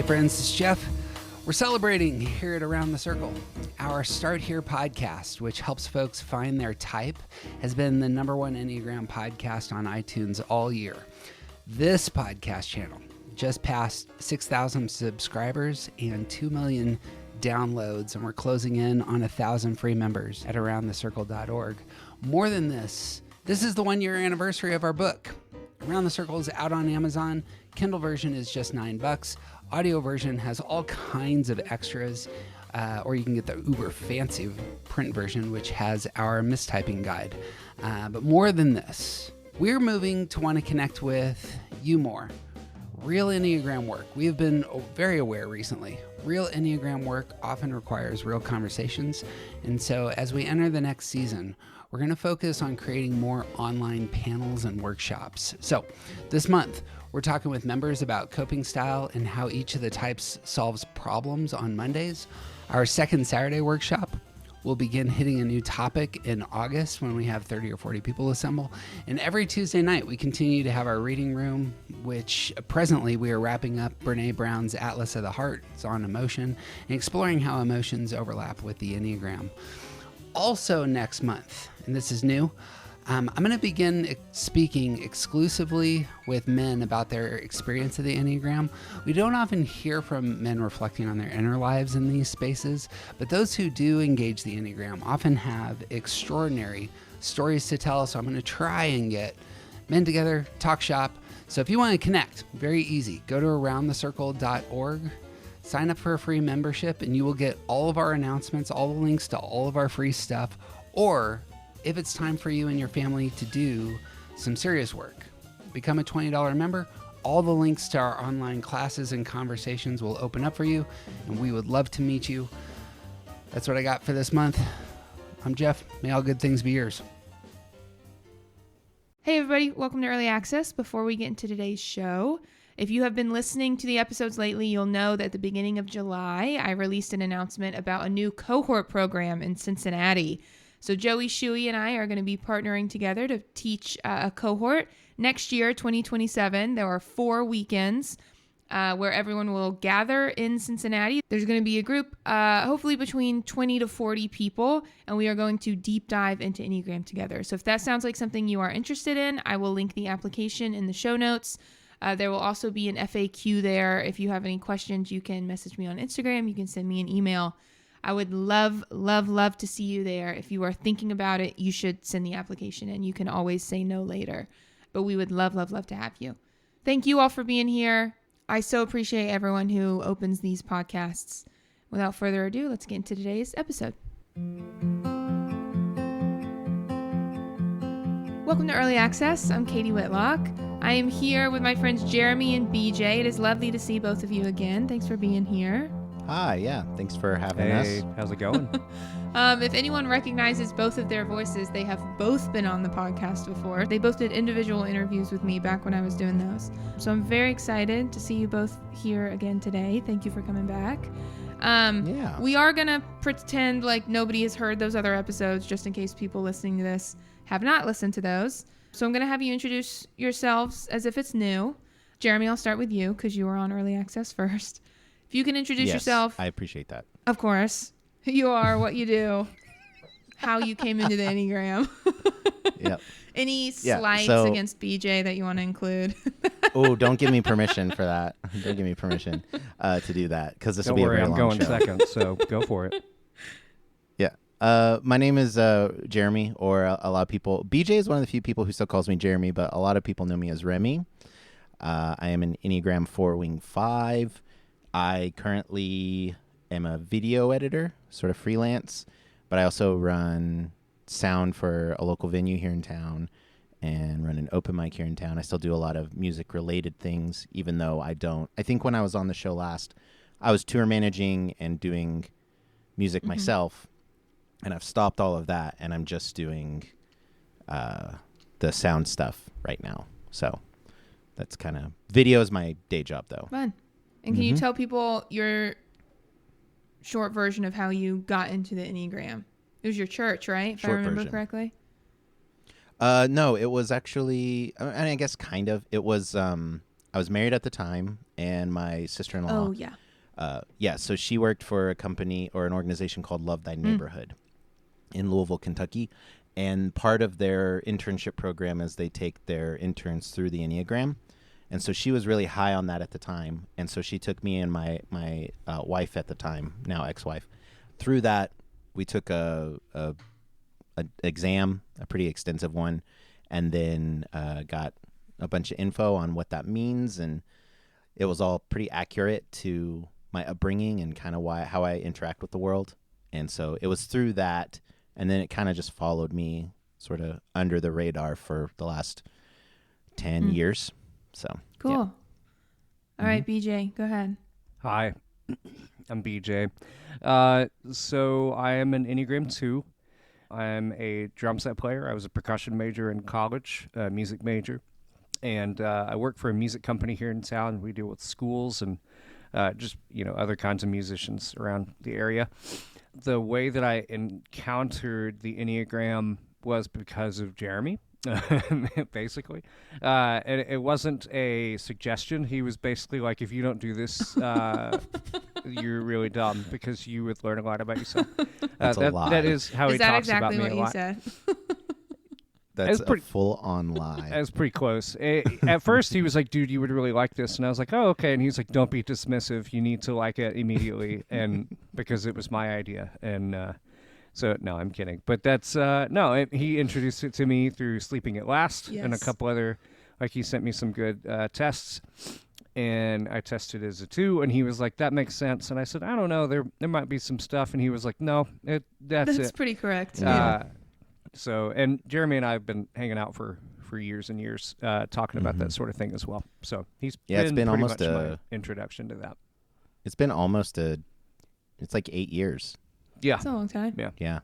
friends, it's Jeff. We're celebrating here at Around the Circle. Our Start Here podcast, which helps folks find their type, has been the #1 Enneagram podcast on iTunes all year. This podcast channel just passed 6,000 subscribers and 2 million downloads, and we're closing in on 1,000 free members at aroundthecircle.org. More than this is the 1-year anniversary of our book. Around the Circle is out on Amazon. Kindle version is just $9. Audio version has all kinds of extras, or you can get the uber fancy print version, which has our mistyping guide. But more than this, we're moving to want to connect with you more. Real Enneagram work. We have been very aware recently. Real Enneagram work often requires real conversations. And so as we enter the next season, we're going to focus on creating more online panels and workshops. So this month, we're talking with members about coping style and how each of the types solves problems on Mondays. Our second Saturday workshop will begin hitting a new topic in August when we have 30 or 40 people assemble. And every Tuesday night, we continue to have our reading room, which presently we are wrapping up Brene Brown's Atlas of the Heart. It's on emotion and exploring how emotions overlap with the Enneagram. Also next month, and this is new, I'm going to begin speaking exclusively with men about their experience of the Enneagram. We don't often hear from men reflecting on their inner lives in these spaces, but those who do engage the Enneagram often have extraordinary stories to tell. So I'm going to try and get men together, talk shop. So if you want to connect, very easy. Go to aroundthecircle.org. Sign up for a free membership, and you will get all of our announcements, all the links to all of our free stuff. Or if it's time for you and your family to do some serious work, become a $20 member. All the links to our online classes and conversations will open up for you, and we would love to meet you. That's what I got for this month. I'm Jeff. May all good things be yours. Hey everybody, welcome to Early Access. Before we get into today's show, if you have been listening to the episodes lately, you'll know that at the beginning of July, I released an announcement about a new cohort program in Cincinnati. So Joey Shuey and I are going to be partnering together to teach a cohort. Next year, 2027, there are 4 weekends where everyone will gather in Cincinnati. There's going to be a group, hopefully between 20 to 40 people, and we are going to deep dive into Enneagram together. So if that sounds like something you are interested in, I will link the application in the show notes. There will also be an FAQ there. If you have any questions, you can message me on Instagram. You can send me an email. I would love, love, love to see you there. If you are thinking about it, you should send the application in. You can always say no later. But we would love, love, love to have you. Thank you all for being here. I so appreciate everyone who opens these podcasts. Without further ado, let's get into today's episode. Welcome to Early Access. I'm Katie Whitlock. I am here with my friends Jeremy and BJ. It is lovely to see both of you again. Thanks for being here. Hi, yeah. Thanks for having us. Hey, how's it going? If anyone recognizes both of their voices, they have both been on the podcast before. They both did individual interviews with me back when I was doing those. So I'm very excited to see you both here again today. Thank you for coming back. Yeah. We are going to pretend like nobody has heard those other episodes, just in case people listening to this have not listened to those. So I'm going to have you introduce yourselves as if it's new. Jeremy, I'll start with you because you were on Early Access first. If you can introduce yourself. I appreciate that. Of course. Who you are, what you do, how you came into the Enneagram. Yep. Any slights against BJ that you want to include? Oh, don't give me permission for that. Don't give me permission to do that because this will be a very long show. I'm going second, so go for it. Yeah. My name is Jeremy, or a lot of people. BJ is one of the few people who still calls me Jeremy, but a lot of people know me as Remy. I am an Enneagram 4 Wing 5. I currently am a video editor, sort of freelance, but I also run sound for a local venue here in town and run an open mic here in town. I still do a lot of music-related things, even though I think when I was on the show last, I was tour managing and doing music myself, and I've stopped all of that, and I'm just doing the sound stuff right now. So that's kind of... Video is my day job, though. Fun. And can you tell people your short version of how you got into the Enneagram? It was your church, right? If I remember correctly. No, it was actually, and I guess kind of. It was I was married at the time, and my sister-in-law. Oh, yeah. So she worked for a company or an organization called Love Thy Neighborhood in Louisville, Kentucky. And part of their internship program is they take their interns through the Enneagram. And so she was really high on that at the time. And so she took me and my wife at the time, now ex-wife, through that. We took a exam, a pretty extensive one, and then got a bunch of info on what that means. And it was all pretty accurate to my upbringing and kind of how I interact with the world. And so it was through that. And then it kind of just followed me sort of under the radar for the last 10 years. So Cool. yeah. All right, BJ, go ahead. Hi, I'm BJ. So I am an Enneagram 2. I'm a drum set player. I was a percussion major in college, a music major. And I work for a music company here in town. We deal with schools and just, other kinds of musicians around the area. The way that I encountered the Enneagram was because of Jeremy, basically. And it wasn't a suggestion. He was basically like, if you don't do this, you're really dumb because you would learn a lot about yourself. That's a lie. That is how he talks about me a lot. Is that exactly what you said? That's pretty, a full-on lie. That was pretty close. At first, he was like, dude, you would really like this. And I was like, oh, okay. And he's like, don't be dismissive. You need to like it immediately. And because it was my idea. And so, no, I'm kidding. But that's, he introduced it to me through Sleeping at Last and a couple other, like he sent me some good tests. And I tested as a 2. And he was like, that makes sense. And I said, I don't know. There might be some stuff. And he was like, no, that's That's pretty correct. So, and Jeremy and I have been hanging out for years and years, talking about that sort of thing as well. So it's been almost my introduction to that. It's been it's like 8 years. Yeah. That's a long time. Yeah.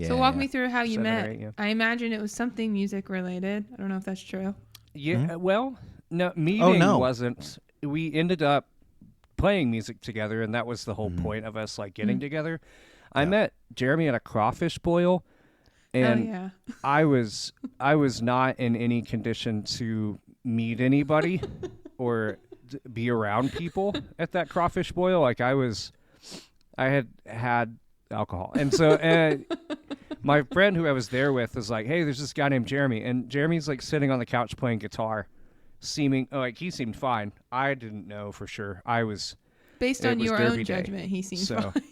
So walk me through how you 7 or met. 8, yeah. I imagine it was something music related. I don't know if that's true. Yeah. Well, no, meeting wasn't. We ended up playing music together, and that was the whole point of us like getting together. I met Jeremy at a crawfish boil. And I was not in any condition to meet anybody or be around people at that crawfish boil. Like I had alcohol. And so my friend who I was there with was like, hey, there's this guy named Jeremy. And Jeremy's like sitting on the couch playing guitar, he seemed fine. I didn't know for sure. Based on your Derby own Day. judgment, he seemed fine.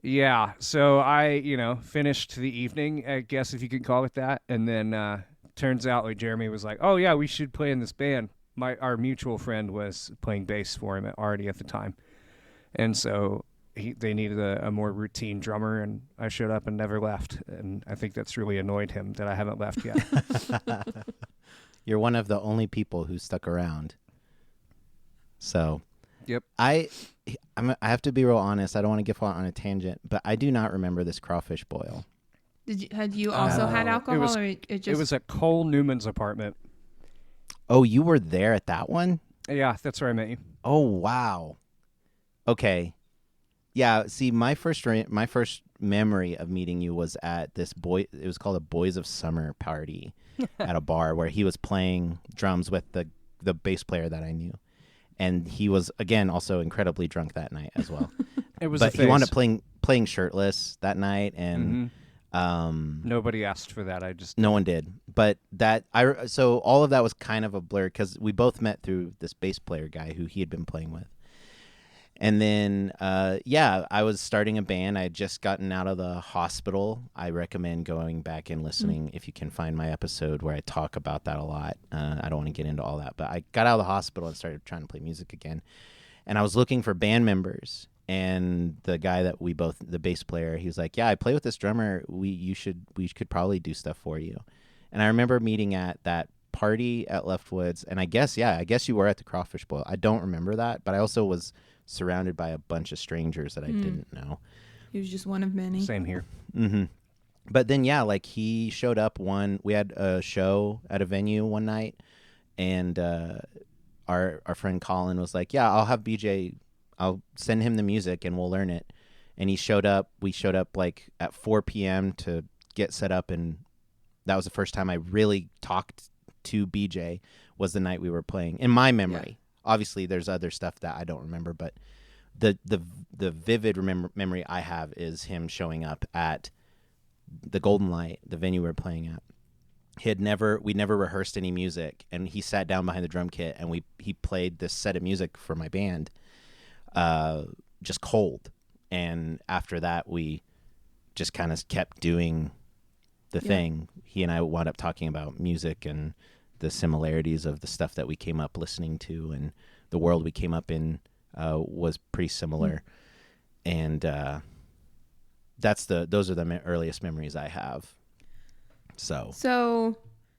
Yeah, so I, finished the evening, I guess if you could call it that, and then turns out like Jeremy was like, "Oh yeah, we should play in this band." Our mutual friend was playing bass for him already at the time, and so they needed a more routine drummer, and I showed up and never left, and I think that's really annoyed him that I haven't left yet. You're one of the only people who stuck around. So, yep. I have to be real honest. I don't want to get on a tangent, but I do not remember this crawfish boil. Had you also had alcohol, or it just? It was at Cole Newman's apartment. Oh, you were there at that one? Yeah, that's where I met you. Oh, wow. Okay. Yeah, see, my first memory of meeting you was at this it was called a Boys of Summer party at a bar where he was playing drums with the bass player that I knew. And he was, again, also incredibly drunk that night as well. But he wound up playing shirtless that night, and nobody asked for that. No one did. But so all of that was kind of a blur because we both met through this bass player guy who he had been playing with. And then, I was starting a band. I had just gotten out of the hospital. I recommend going back and listening if you can find my episode where I talk about that a lot. I don't want to get into all that. But I got out of the hospital and started trying to play music again. And I was looking for band members. And the guy that the bass player, he was like, yeah, I play with this drummer. We could probably do stuff for you. And I remember meeting at that party at Leftwoods. And I guess you were at the crawfish boil. I don't remember that. But I also was surrounded by a bunch of strangers that I didn't know. He was just one of many. Same here. Mm-hmm. But then, he showed up we had a show at a venue one night, and our friend Colin was like, yeah, I'll have BJ, I'll send him the music and we'll learn it. And he showed up. We showed up like at 4 p.m. to get set up, and that was the first time I really talked to BJ was the night we were playing. In my memory, obviously there's other stuff that I don't remember, but the vivid memory I have is him showing up at the Golden Light, the venue we were playing at. We'd never rehearsed any music, and he sat down behind the drum kit, and he played this set of music for my band, just cold. And after that, we just kind of kept doing the thing. He and I wound up talking about music and the similarities of the stuff that we came up listening to, and the world we came up in was pretty similar. And those are the earliest memories I have. So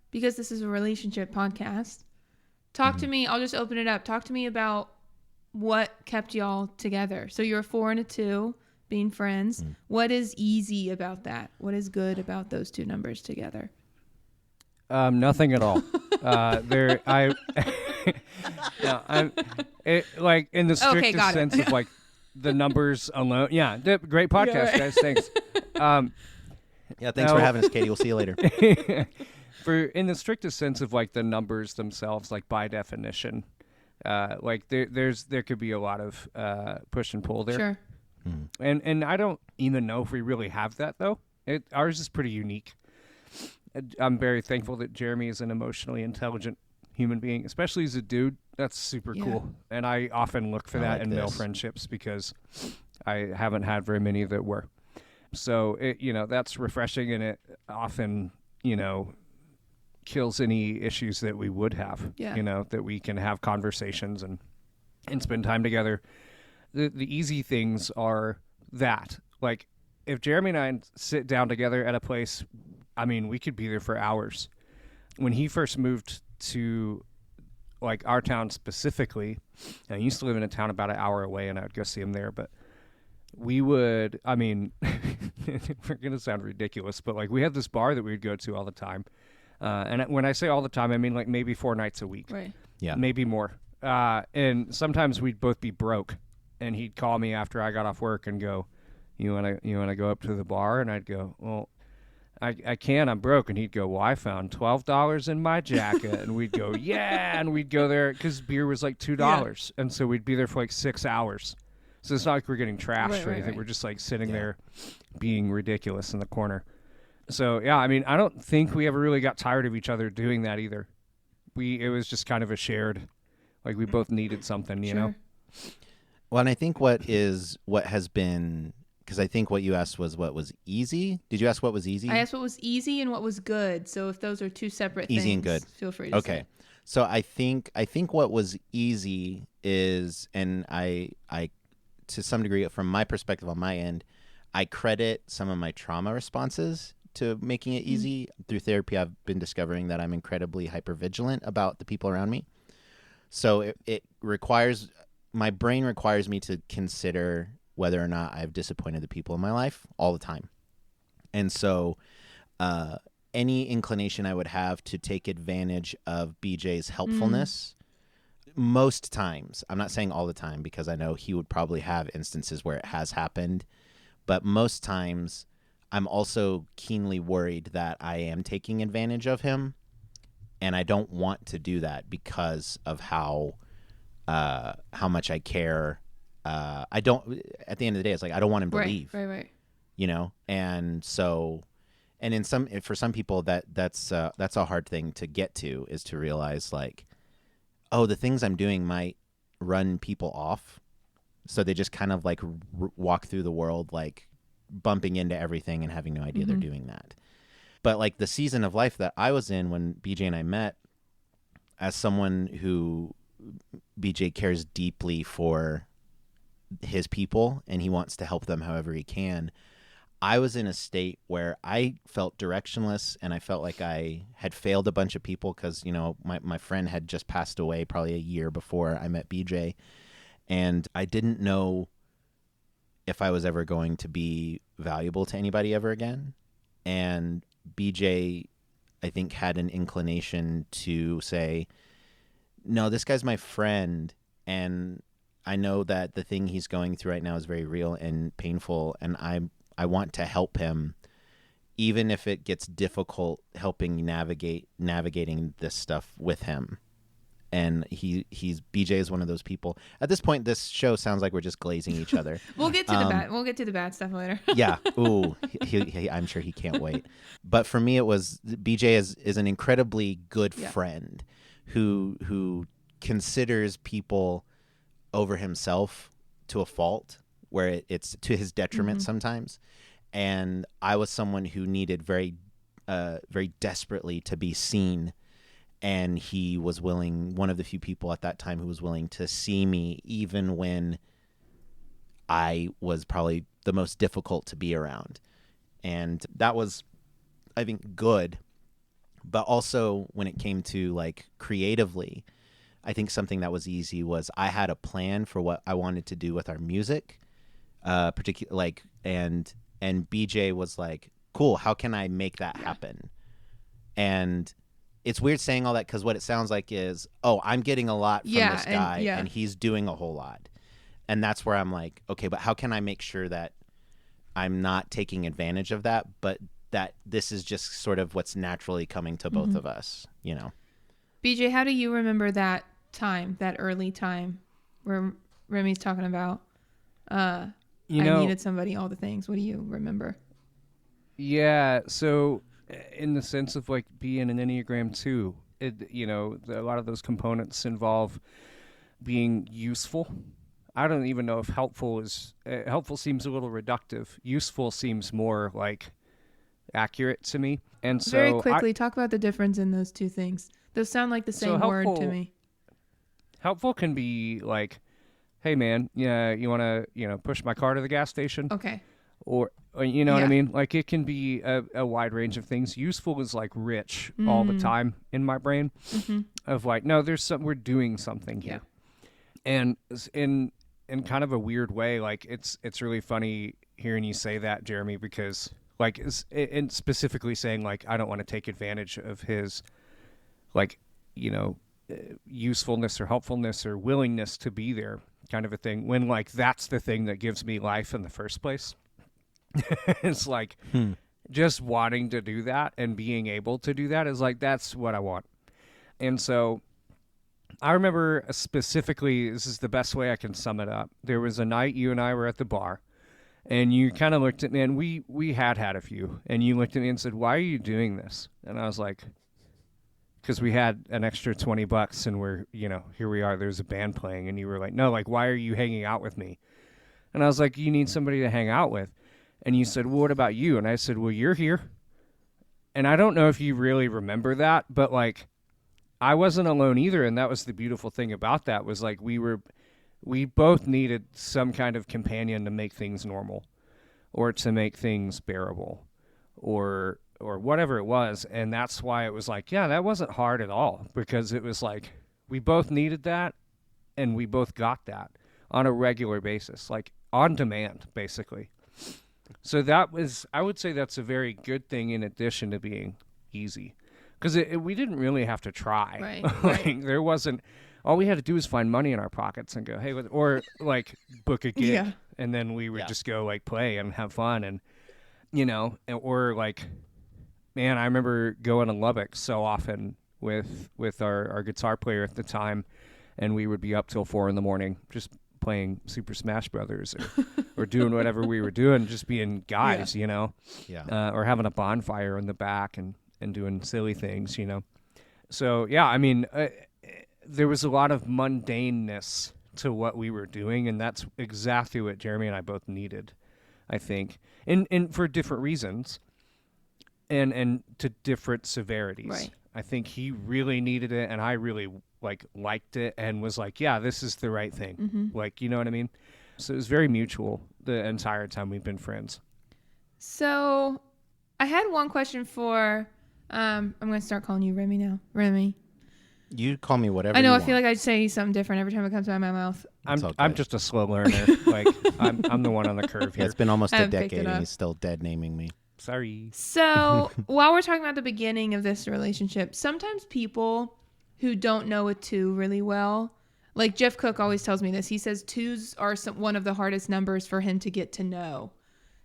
because this is a relationship podcast, talk to me. I'll just open it up. Talk to me about what kept y'all together. So you're a 4 and a 2 being friends. What is easy about that? What is good about those two numbers together? Nothing at all. Like in the strictest sense of like the numbers alone. Yeah, great podcast, guys. Thanks. Thanks for having us, Katie. We'll see you later. In the strictest sense of like the numbers themselves, like by definition, like there could be a lot of push and pull there. Sure. And I don't even know if we really have that though. Ours is pretty unique. I'm very thankful that Jeremy is an emotionally intelligent human being, especially as a dude. That's super cool. And I often look for that in male friendships because I haven't had very many that were. So, that's refreshing, and it often, kills any issues that we would have, that we can have conversations and spend time together. The easy things are that, like, if Jeremy and I sit down together at a place, I mean, we could be there for hours. When he first moved to, like, our town specifically, I used to live in a town about an hour away, and I would go see him there, but we would, I mean, we're going to sound ridiculous, but, like, we had this bar that we would go to all the time. And when I say all the time, I mean, like, maybe 4 nights a week. Right. Yeah. Maybe more. And sometimes we'd both be broke, and he'd call me after I got off work and go, you want to go up to the bar? And I'd go, well, I can't, I'm broke. And he'd go, well, I found $12 in my jacket. And we'd go, yeah. And we'd go there because beer was like $2. Yeah. And so we'd be there for like 6 hours. So it's not like we're getting trashed or anything. Right. We're just like sitting there being ridiculous in the corner. So, yeah, I mean, I don't think we ever really got tired of each other doing that either. It was just kind of a shared, like we both needed something, you know? Well, and I think what has been, because I think what you asked was what was easy. Did you ask what was easy? I asked what was easy and what was good. So if those are two separate things, easy and good, feel free to say. So I think what was easy is, and I to some degree from my perspective on my end, I credit some of my trauma responses to making it easy. Through therapy, I've been discovering that I'm incredibly hypervigilant about the people around me. So it requires, my brain requires me to consider whether or not I've disappointed the people in my life all the time. And so any inclination I would have to take advantage of BJ's helpfulness, most times, I'm not saying all the time because I know he would probably have instances where it has happened, but most times I'm also keenly worried that I am taking advantage of him, and I don't want to do that because of how much I care. I don't. At the end of the day, it's like I don't want him to leave. Right. You know, and so, and for some people that's a hard thing to get to, is to realize like, oh, the things I'm doing might run people off, so they just kind of like walk through the world like bumping into everything and having no idea they're doing that. But like the season of life that I was in when BJ and I met, as someone who BJ cares deeply for his people and he wants to help them however he can, I was in a state where I felt directionless, and I felt like I had failed a bunch of people because, you know, my friend had just passed away probably a year before I met BJ, and I didn't know if I was ever going to be valuable to anybody ever again. And BJ, I think, had an inclination to say, no, this guy's my friend, and I know that the thing he's going through right now is very real and painful, and I want to help him, even if it gets difficult helping navigating this stuff with him. And BJ is one of those people. At this point, this show sounds like we're just glazing each other. We'll get to the bad. We'll get to the bad stuff later. Yeah. Ooh, I'm sure he can't wait. But for me, it was BJ is an incredibly good friend who considers people over himself to a fault, where it's to his detriment sometimes. And I was someone who needed very desperately to be seen. And he was willing, one of the few people at that time who was willing to see me even when I was probably the most difficult to be around. And that was, I think, good. But also when it came to like creatively, I think something that was easy was I had a plan for what I wanted to do with our music, and BJ was like, cool, how can I make that happen? And it's weird saying all that because what it sounds like is, oh, I'm getting a lot from this guy and he's doing a whole lot. And that's where I'm like, okay, but how can I make sure that I'm not taking advantage of that, but that this is just sort of what's naturally coming to both of us, you know? BJ, how do you remember that time, that early time where Remy's talking about, I needed somebody, all the things. What do you remember? Yeah, so in the sense of like being an Enneagram 2, a lot of those components involve being useful. I don't even know if helpful seems a little reductive. Useful seems more like accurate to me. And so very quickly, talk about the difference in those two things. Those sound like the same word to me. Helpful can be like, hey man, yeah, you want to, push my car to the gas station? Okay. Or you know what I mean? Like it can be a wide range of things. Useful is like rich all the time in my brain of like, no, we're doing something here. And in kind of a weird way, like it's really funny hearing you say that, Jeremy, because like, and specifically saying like, I don't want to take advantage of his like, usefulness or helpfulness or willingness to be there kind of a thing, when like that's the thing that gives me life in the first place. It's like just wanting to do that and being able to do that is like, that's what I want. And so I remember specifically, this is the best way I can sum it up. There was a night you and I were at the bar and you kind of looked at me, and we had a few, and you looked at me and said, why are you doing this? And I was like, because we had an extra $20 and we're, here we are, there's a band playing. And you were like, no, like, why are you hanging out with me? And I was like, you need somebody to hang out with. And you said, well, what about you? And I said, well, you're here. And I don't know if you really remember that, but like, I wasn't alone either. And that was the beautiful thing about that, was like, we both needed some kind of companion to make things normal or to make things bearable or whatever it was. And that's why it was like, yeah, that wasn't hard at all, because it was like, we both needed that and we both got that on a regular basis, like on demand, basically. So I would say that's a very good thing in addition to being easy, because we didn't really have to try. Right. Like there wasn't, all we had to do was find money in our pockets and go, hey, or like book a gig and then we would just go like play and have fun. And, or like, man, I remember going to Lubbock so often with our guitar player at the time, and we would be up till 4 a.m. just playing Super Smash Brothers or doing whatever we were doing, just being guys, or having a bonfire in the back and doing silly things, So, yeah, I mean, there was a lot of mundaneness to what we were doing, and that's exactly what Jeremy and I both needed, I think, and for different reasons. And to different severities. Right. I think he really needed it, and I really liked it and was like, yeah, this is the right thing. Like, you know what I mean? So it was very mutual the entire time we've been friends. So I had one question for, I'm going to start calling you Remy now. Remy. You call me whatever I know, you I feel want. like I say something different every time it comes out of my mouth. I'm just a slow learner. Like I'm the one on the curve here. Yeah, it's been almost a haven't picked it decade and up. he's still dead naming me. Sorry. So while we're talking about the beginning of this relationship, sometimes people who don't know a 2 really well, like Jeff Cook always tells me this. He says 2s are one of the hardest numbers for him to get to know,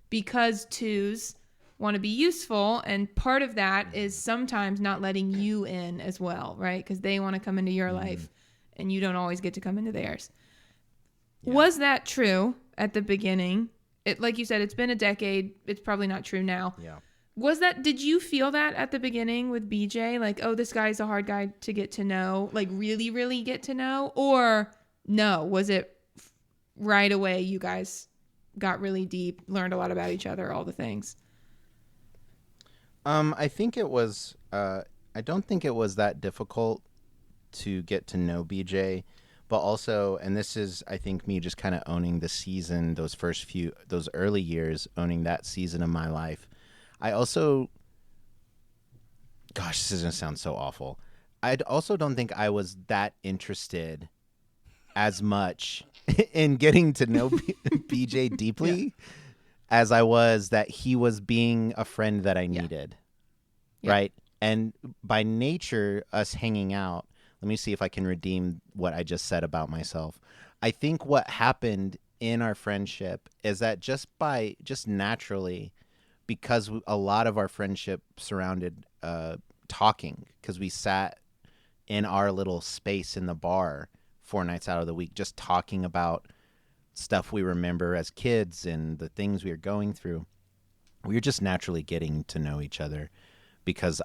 because 2s, want to be useful, and part of that is sometimes not letting you in as well, right? Because they want to come into your life and you don't always get to come into theirs. Yeah. Was that true at the beginning? Like you said, it's been a decade. It's probably not true now. Yeah. Did you feel that at the beginning with BJ? Like, oh, this guy's a hard guy to get to know, like really, really get to know? Or no, was it right away you guys got really deep, learned a lot about each other, all the things? I think it was, I don't think it was that difficult to get to know BJ, but also, and this is, I think, me just kind of owning the season, those early years, owning that season of my life. I also, gosh, this is going to sound so awful. I also don't think I was that interested as much in getting to know BJ deeply as I was that he was being a friend that I needed, right? And by nature, us hanging out, let me see if I can redeem what I just said about myself. I think what happened in our friendship is that just naturally, because a lot of our friendship surrounded talking, because we sat in our little space in the bar 4 nights out of the week just talking about stuff we remember as kids and the things we were going through. We were just naturally getting to know each other because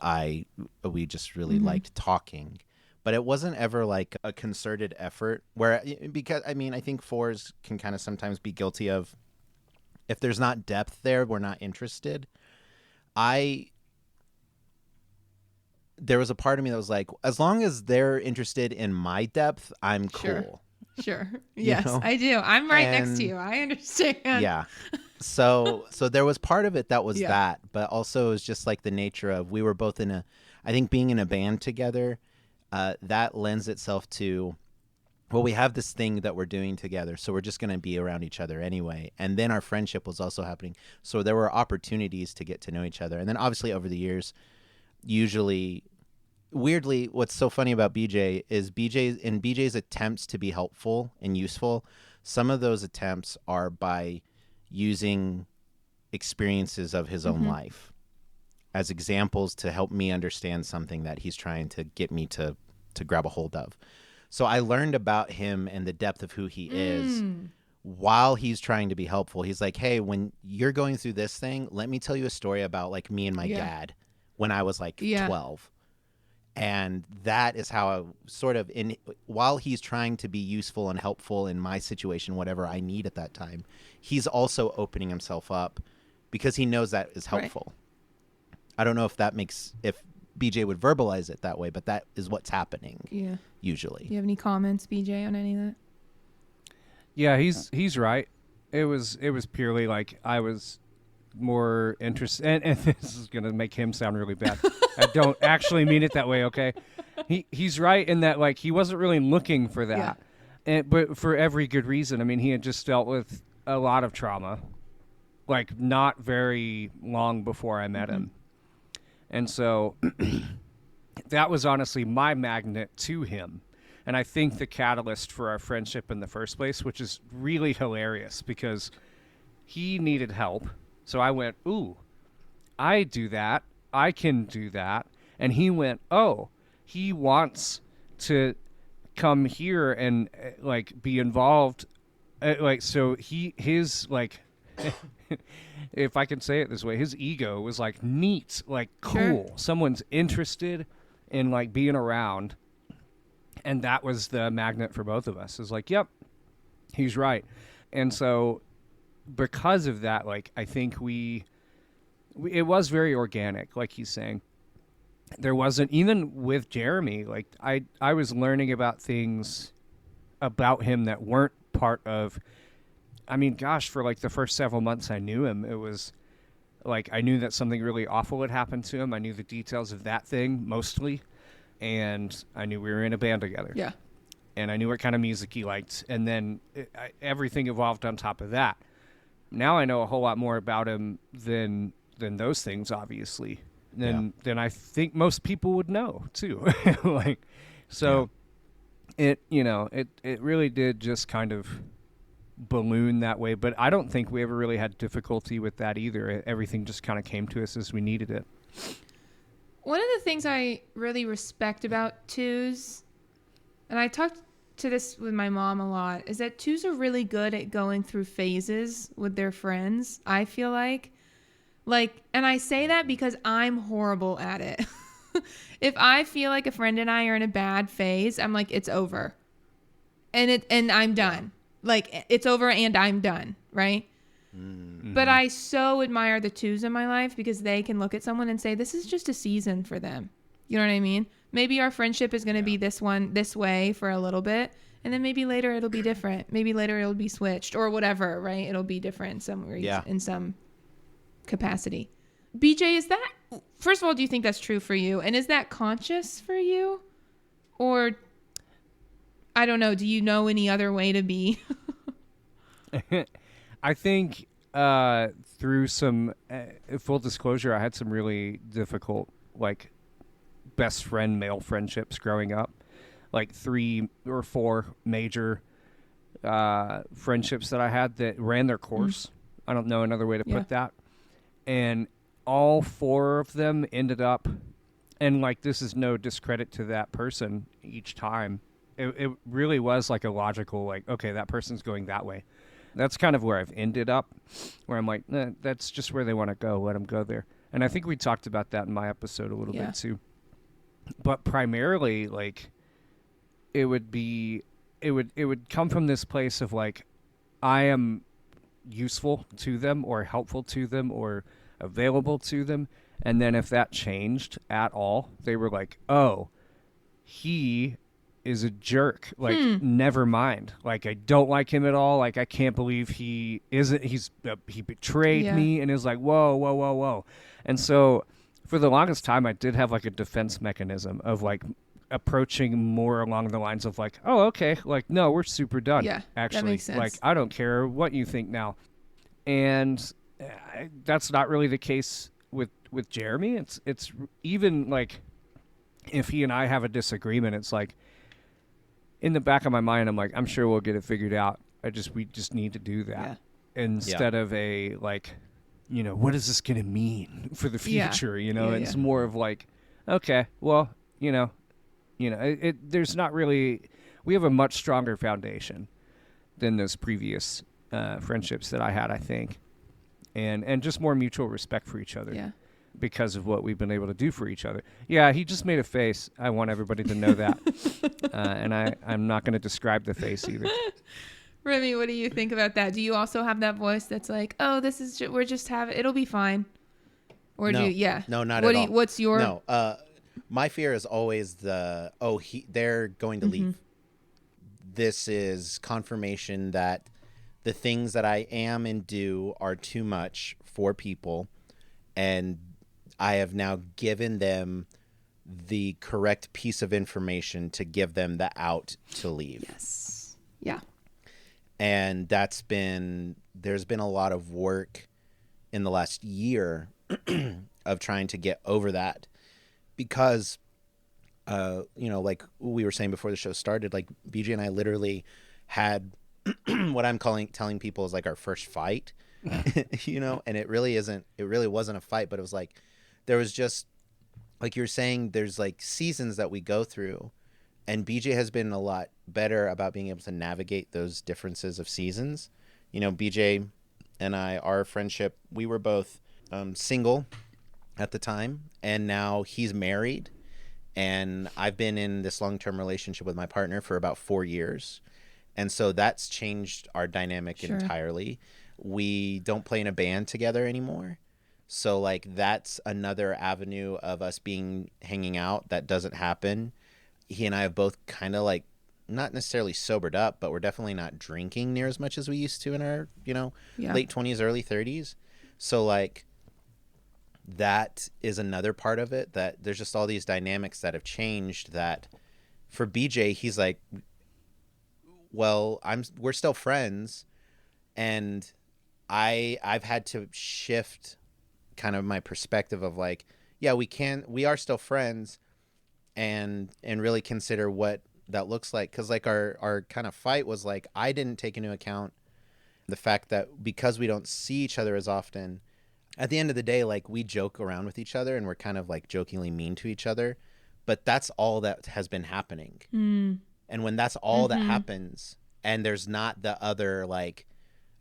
we just really liked talking. But it wasn't ever like a concerted effort because I think fours can kind of sometimes be guilty of, if there's not depth there, we're not interested. There was a part of me that was like, as long as they're interested in my depth, I'm cool. Sure. Yes, I do. I'm right next to you. I understand. Yeah. So there was part of it that was that, but also it was just like the nature of, we were both I think being in a band together, that lends itself to, well, we have this thing that we're doing together, so we're just going to be around each other anyway. And then our friendship was also happening. So there were opportunities to get to know each other. And then obviously over the years, usually, weirdly, what's so funny about BJ is BJ's attempts to be helpful and useful, some of those attempts are by using experiences of his own life as examples to help me understand something that he's trying to get me to grab a hold of. So I learned about him and the depth of who he is while he's trying to be helpful. He's like, hey, when you're going through this thing, let me tell you a story about like me and my dad when I was like 12. And that is how I sort of, while he's trying to be useful and helpful in my situation, whatever I need at that time, he's also opening himself up because he knows that is helpful. Right. I don't know if BJ would verbalize it that way, but that is what's happening usually. Do you have any comments, BJ, on any of that? Yeah, he's right. It was purely like I was more interested, and this is gonna make him sound really bad. I don't actually mean it that way, okay? He's right in that, like, he wasn't really looking for that, but for every good reason. I mean, he had just dealt with a lot of trauma, like not very long before I met him, and so that was honestly my magnet to him. And I think the catalyst for our friendship in the first place, which is really hilarious because he needed help. So I went, ooh, I do that. I can do that. And he went, oh, he wants to come here and like be involved. So his like, if I can say it this way, his ego was like neat, like cool. Sure. Someone's interested in like being around. And that was the magnet for both of us. It's like, yep, he's right. And so because of that, like, I think it was very organic, like he's saying. There wasn't, even with Jeremy, like I was learning about things about him that weren't part of, I mean, gosh, for like the first several months I knew him, it was like, I knew that something really awful had happened to him. I knew the details of that thing mostly. And I knew we were in a band together. Yeah. And I knew what kind of music he liked. And then everything evolved on top of that. Now I know a whole lot more about him than those things, obviously. Than I think most people would know too. It really did just kind of balloon that way. But I don't think we ever really had difficulty with that either. Everything just kind of came to us as we needed it. One of the things I really respect about twos, and I talked to this with my mom a lot, is that twos are really good at going through phases with their friends, I feel like. And I say that because I'm horrible at it. If I feel like a friend and I are in a bad phase, I'm like, it's over. And I'm done. Like, it's over and I'm done, right? Mm-hmm. But I so admire the twos in my life because they can look at someone and say, this is just a season for them. You know what I mean? Maybe our friendship is going to be this way for a little bit. And then maybe later it'll be different. Maybe later it'll be switched or whatever, right? It'll be different in some reason, in some capacity. BJ, is that, first of all, do you think that's true for you? And is that conscious for you? Or, I don't know, do you know any other way to be? I think through some, full disclosure, I had some really difficult, like, best friend male friendships growing up. Like 3 or 4 major friendships that I had that ran their course. I don't know another way to put that. And all 4 of them ended up, and like this is no discredit to that person each time. It really was like a logical, like, okay, that person's going that way. That's kind of where I've ended up, where I'm like, that's just where they want to go. Let them go there. And I think we talked about that in my episode a little bit too. But primarily, like, it would come from this place of like, I am useful to them or helpful to them or available to them. And then if that changed at all, they were like, oh, he is a jerk. Like, never mind. Like, I don't like him at all. Like, I can't believe he betrayed me. And it was like, whoa. And so for the longest time, I did have like a defense mechanism of like approaching more along the lines of like, oh, okay. Like, no, we're super done. Yeah, actually, that makes sense. Like, I don't care what you think now. And that's not really the case with Jeremy. It's even like if he and I have a disagreement, it's like in the back of my mind, I'm like, I'm sure we'll get it figured out. We just need to do that instead of a like, you know, what is this going to mean for the future? You know, it's more of like, okay, well, you know, there's not really, we have a much stronger foundation than those previous friendships that I had, I think. And just more mutual respect for each other because of what we've been able to do for each other. Yeah, he just made a face. I want everybody to know that. And I'm not going to describe the face either. Remy, what do you think about that? Do you also have that voice that's like, oh, this is, we're just it'll be fine? Or no, do you, no, not at all. What's your... No, my fear is always they're going to leave. This is confirmation that the things that I am and do are too much for people, and I have now given them the correct piece of information to give them the out to leave. Yes. Yeah. And there's been a lot of work in the last year of trying to get over that because, like we were saying before the show started, like BJ and I literally had what I'm telling people is like our first fight, and it really wasn't a fight, but it was like, there was just, like you're saying, there's like seasons that we go through, and BJ has been a lot better about being able to navigate those differences of seasons. BJ and I, our friendship, we were both single at the time, and now he's married, and I've been in this long-term relationship with my partner for about 4 years. And so that's changed our dynamic entirely. We don't play in a band together anymore. So like that's another avenue of us hanging out that doesn't happen. He and I have both kind of like not necessarily sobered up, but we're definitely not drinking near as much as we used to in our, late 20s, early 30s. So like that is another part of it, that there's just all these dynamics that have changed, that for BJ, he's like, well, we're still friends, and I've had to shift kind of my perspective of like, yeah, we are still friends, and really consider what that looks like, because like our kind of fight was like, I didn't take into account The fact that because we don't see each other as often, at the end of the day, like, we joke around with each other and we're kind of like jokingly mean to each other, but that's all that has been happening. And when that's all that happens and there's not the other, like,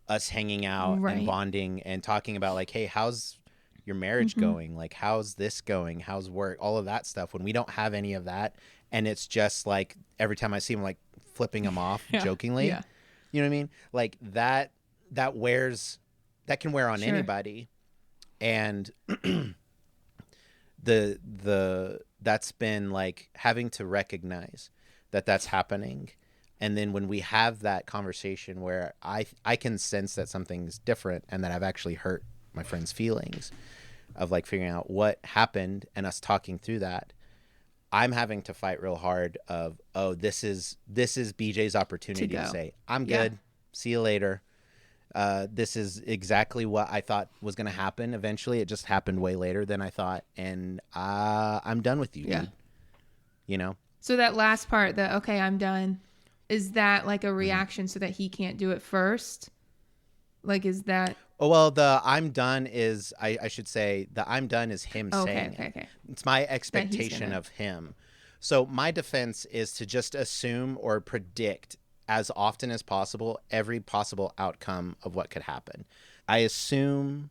us hanging out and bonding and talking about, like, hey, how's your marriage going? Like, how's this going? How's work? All of that stuff. When we don't have any of that, and it's just like every time I see him, like, flipping him off jokingly, you know what I mean? Like, that can wear on anybody. And that's been like having to recognize that that's happening. And then when we have that conversation where I can sense that something's different and that I've actually hurt my friend's feelings, of like figuring out what happened and us talking through that, I'm having to fight real hard of, oh, this is BJ's opportunity to say, I'm good. See you later. This is exactly what I thought was going to happen. Eventually, it just happened way later than I thought. And I'm done with you, dude. You know? So that last part, the, okay, I'm done, is that like a reaction so that he can't do it first? Like, is that... Oh, well, the I'm done is, I should say, the I'm done is him saying it. Okay. It's my expectation of him. So my defense is to just assume or predict as often as possible every possible outcome of what could happen. I assume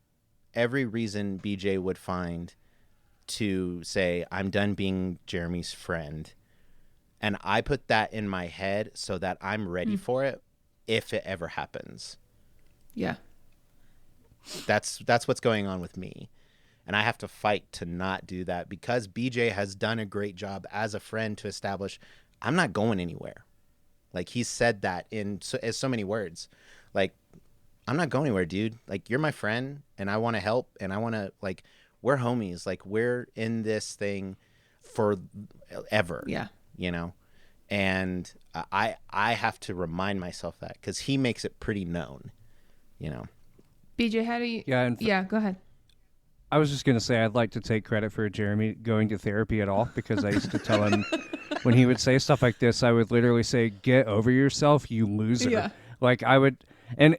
every reason BJ would find to say, I'm done being Jeremy's friend. And I put that in my head so that I'm ready for it if it ever happens. Yeah. That's what's going on with me. And I have to fight to not do that because BJ has done a great job as a friend to establish I'm not going anywhere. Like, he said that in so many words. Like, I'm not going anywhere, dude. Like, you're my friend, and I want to help, and I want to, like, we're homies. Like, we're in this thing forever. Yeah. You know? And I have to remind myself that because he makes it pretty known, you know? BJ, how do you... Yeah, go ahead. I was just going to say I'd like to take credit for Jeremy going to therapy at all because I used to tell him when he would say stuff like this, I would literally say, get over yourself, you loser. Yeah. Like, I would, and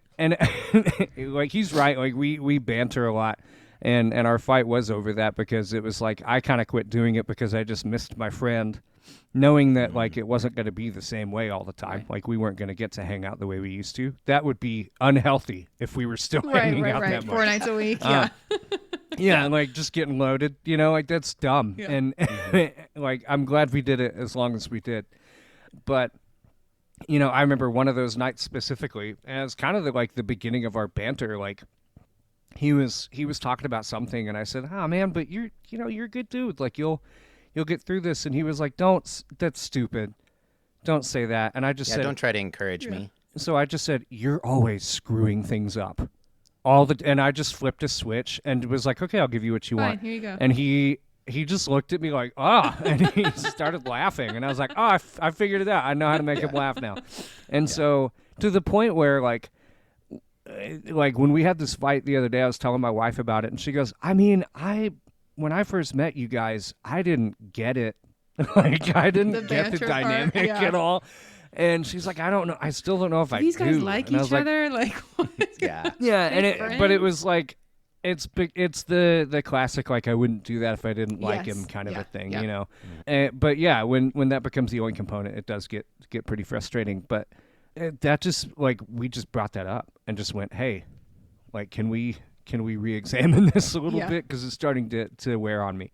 like, he's right. Like, we banter a lot, and our fight was over that because it was like I kind of quit doing it because I just missed my friend, knowing that, like, it wasn't going to be the same way all the time. Right. Like, we weren't going to get to hang out the way we used to. That would be unhealthy if we were still hanging out that much. 4 nights a week, yeah. Yeah, like, just getting loaded, you know, like, that's dumb. Yeah. And, like, I'm glad we did it as long as we did. But, you know, I remember one of those nights specifically, and it's kind of the beginning of our banter. Like, he was talking about something, and I said, oh, man, but you're a good dude. Like, you'll get through this. And he was like, that's stupid. Don't say that. And I just said, don't try to encourage me. So I just said, you're always screwing things up. And I just flipped a switch and was like, okay, I'll give you what you want. Here you go. And he just looked at me like, and he started laughing. And I was like, I figured it out. I know how to make him laugh now. And so to the point where, like when we had this fight the other day, I was telling my wife about it, and she goes, I mean, when I first met you guys, I didn't get it. Like, I didn't get the dynamic at all. And she's like, I don't know. I still don't know if these guys like each other. Like, what is but it was like, it's the classic, like, I wouldn't do that if I didn't like him kind of a thing, you know? But yeah, when that becomes the only component, it does get pretty frustrating. But that just, like, we just brought that up and just went, hey, like, can we re-examine this a little bit? Because it's starting to wear on me.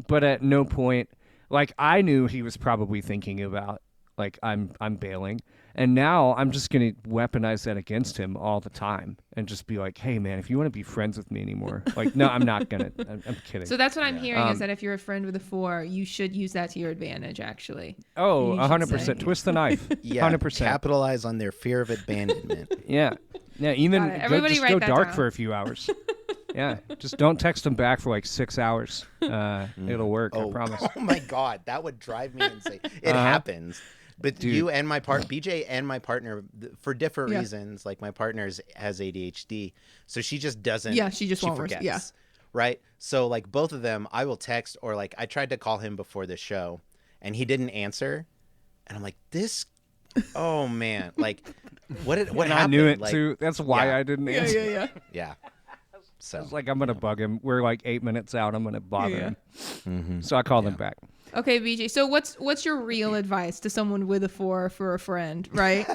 But at no point, like, I knew he was probably thinking about, like, I'm bailing. And now I'm just going to weaponize that against him all the time and just be like, hey, man, if you want to be friends with me anymore, like, no, I'm not going to. I'm kidding. So that's what I'm hearing is that if you're a friend with a 4, you should use that to your advantage, actually. Oh, 100%. Twist the knife. 100%. Capitalize on their fear of abandonment. Yeah, even go dark for a few hours. Yeah, just don't text them back for like 6 hours. It'll work, I promise. Oh, my God. That would drive me insane. It happens. But dude, you and BJ and my partner, for different reasons, like, my partner has ADHD, so she just doesn't. Yeah, she won't forgets. Yeah. Right? So, like, both of them, I will text, or, like, I tried to call him before the show, and he didn't answer. And I'm like, oh, man. Like, What and happened? I knew it Like, too. That's why yeah. I didn't answer. yeah. Yeah. I So was like, I'm gonna bug him. We're like 8 minutes out. I'm gonna bother Yeah. him. mhm. So I called Yeah. him back. Okay, BJ. So what's your real advice to someone with a 4 for a friend, right?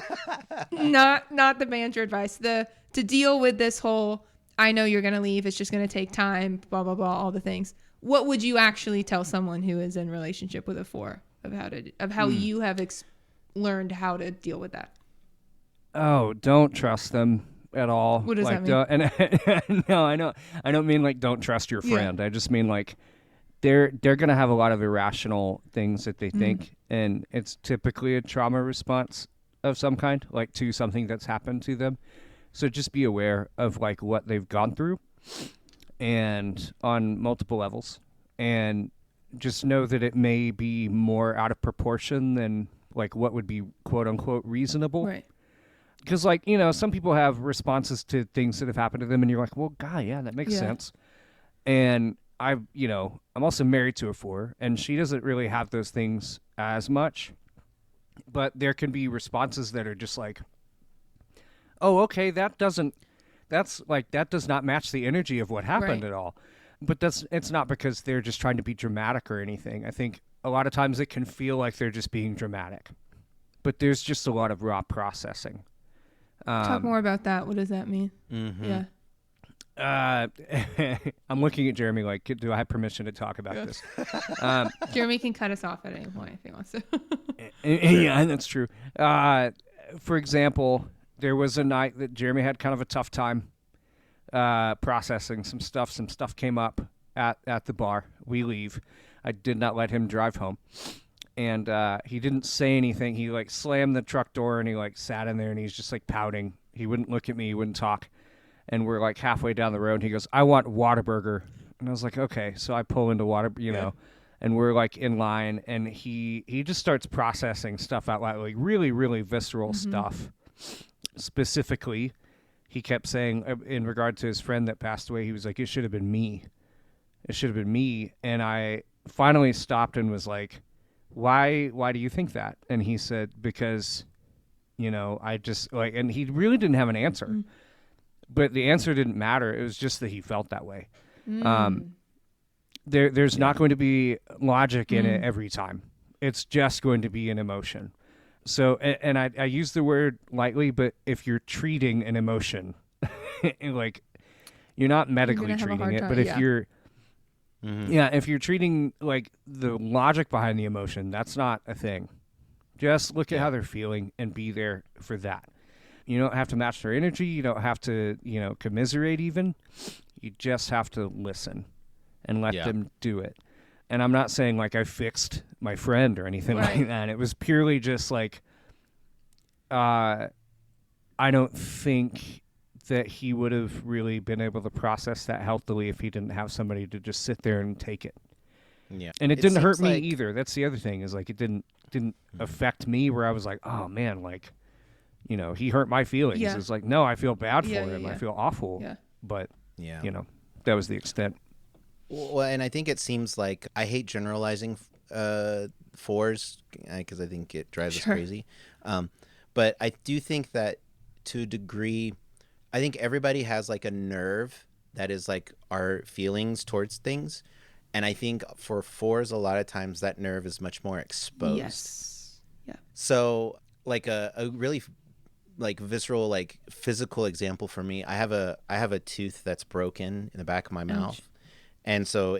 not the manager advice. To deal with this whole I know you're gonna leave. It's just gonna take time. Blah blah blah. All the things. What would you actually tell someone who is in relationship with a 4 of how you have learned how to deal with that? Oh, don't trust them at all. What does like, that mean? And no, I don't mean like don't trust your Yeah. friend. I just mean like they're gonna have a lot of irrational things that they think, and it's typically a trauma response of some kind, like to something that's happened to them. So just be aware of like what they've gone through, and on multiple levels, and just know that it may be more out of proportion than like what would be quote unquote reasonable. Right. Because, like, you know, some people have responses to things that have happened to them, and you're like, well, God, yeah, that makes Yeah. sense. And I'm also married to a 4, and she doesn't really have those things as much. But there can be responses that are just like, oh, okay, that does not match the energy of what happened Right. at all. But it's not because they're just trying to be dramatic or anything. I think a lot of times it can feel like they're just being dramatic. But there's just a lot of raw processing. Talk more about that. What does that mean? Mhm. Yeah. I'm looking at Jeremy like, do I have permission to talk about this? Jeremy can cut us off at any point if he wants to. Yeah, that's true. For example, there was a night that Jeremy had kind of a tough time processing some stuff. Some stuff came up at the bar. We leave. I did not let him drive home. And he didn't say anything. He like slammed the truck door and he like sat in there and he's just like pouting. He wouldn't look at me. He wouldn't talk. And we're like halfway down the road. And he goes, "I want Whataburger." And I was like, okay. So I pull into know, and we're like in line. And he just starts processing stuff out loud, like really, really visceral stuff. Specifically, he kept saying in regard to his friend that passed away, he was like, "It should have been me. It should have been me." And I finally stopped and was like, why do you think that? And he said, because, I just like, and he really didn't have an answer, but the answer didn't matter. It was just that he felt that way. There's not going to be logic in it every time. It's just going to be an emotion. So, and I use the word lightly, but if you're treating an emotion, like you're not medically treating it, but if you're, if you're treating like the logic behind the emotion, that's not a thing. Just look at how they're feeling and be there for that. You don't have to match their energy. You don't have to, commiserate even. You just have to listen and let them do it. And I'm not saying like I fixed my friend or anything like that. It was purely just like, I don't think that he would have really been able to process that healthily if he didn't have somebody to just sit there and take it. Yeah. And it didn't hurt me like either. That's the other thing, is like it didn't affect me where I was like, oh man, like, he hurt my feelings. Yeah. It's like, no, I feel bad for Yeah, him. yeah, I yeah. feel awful. Yeah. But, Yeah. that was the extent. Well, and I think it seems like I hate generalizing 4s because I think it drives us crazy. But I do think that to a degree, I think everybody has like a nerve that is like our feelings towards things. And I think for 4s, a lot of times that nerve is much more exposed. Yes. Yeah. So like a really like visceral, like physical example for me, I have a tooth that's broken in the back of my mouth. And so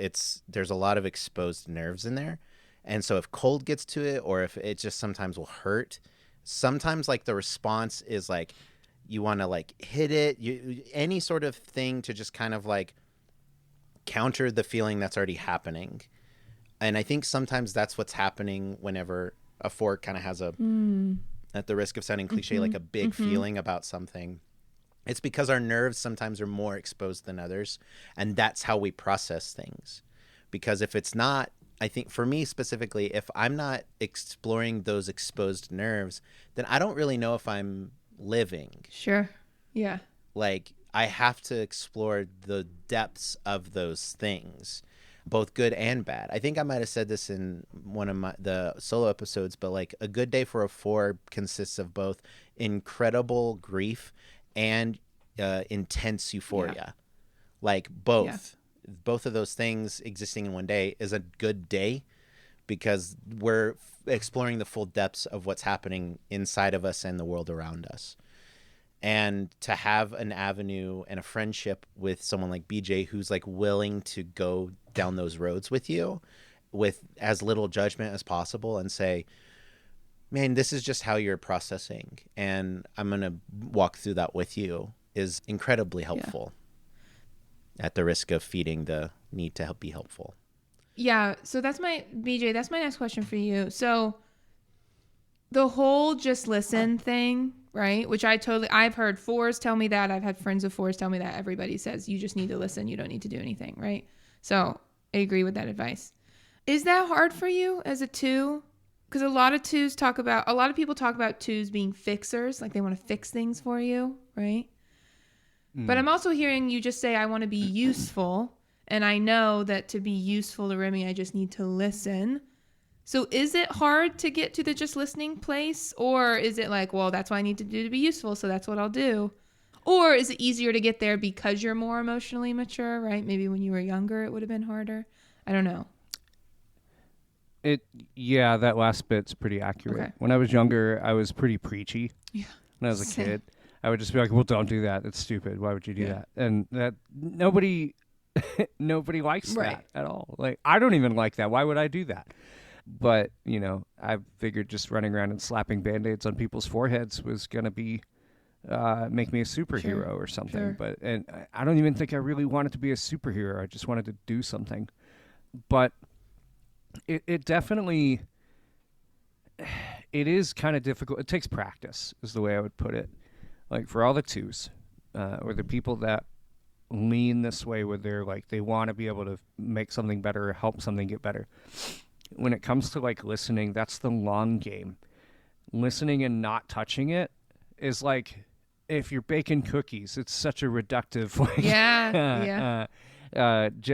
there's a lot of exposed nerves in there. And so if cold gets to it, or if it just sometimes will hurt, sometimes like the response is like, you want to like hit it, any sort of thing to just kind of like counter the feeling that's already happening. And I think sometimes that's what's happening whenever a 4 kind of has at the risk of sounding cliche, like a big feeling about something. It's because our nerves sometimes are more exposed than others. And that's how we process things. Because if it's not, I think for me specifically, if I'm not exploring those exposed nerves, then I don't really know if I'm living. Sure. Yeah. Like I have to explore the depths of those things, both good and bad. I think I might have said this in one of the solo episodes, but like a good day for a 4 consists of both incredible grief and intense euphoria. Like both of those things existing in one day is a good day, because we're exploring the full depths of what's happening inside of us and the world around us. And to have an avenue and a friendship with someone like BJ, who's like willing to go down those roads with you with as little judgment as possible and say, man, this is just how you're processing, and I'm going to walk through that with you, is incredibly helpful at the risk of feeding the need to be helpful. Yeah. So that's my next question for you. So the whole just listen thing, right? Which I've heard fours tell me that. I've had friends of fours tell me that. Everybody says you just need to listen. You don't need to do anything, right? So I agree with that advice. Is that hard for you as a 2? Because a lot of people talk about 2s being fixers, like they want to fix things for you, right? But I'm also hearing you just say, I want to be useful. And I know that to be useful to Remy, I just need to listen. So is it hard to get to the just listening place? Or is it like, well, that's what I need to do to be useful, so that's what I'll do? Or is it easier to get there because you're more emotionally mature, right? Maybe when you were younger, it would have been harder. I don't know. That last bit's pretty accurate. Okay. When I was younger, I was pretty preachy. Yeah. When I was a kid, I would just be like, well, don't do that. It's stupid. Why would you do that? And that nobody likes that at all. Like, I don't even like that. Why would I do that? But, I figured just running around and slapping Band-Aids on people's foreheads was going to be make me a superhero or something. Sure. But and I don't even think I really wanted to be a superhero. I just wanted to do something. But it definitely, it is kind of difficult. It takes practice is the way I would put it. Like for all the 2s or the people that lean this way where they're like, they want to be able to make something better or help something get better. When it comes to like listening, that's the long game. Listening and not touching it is like, if you're baking cookies, it's such a reductive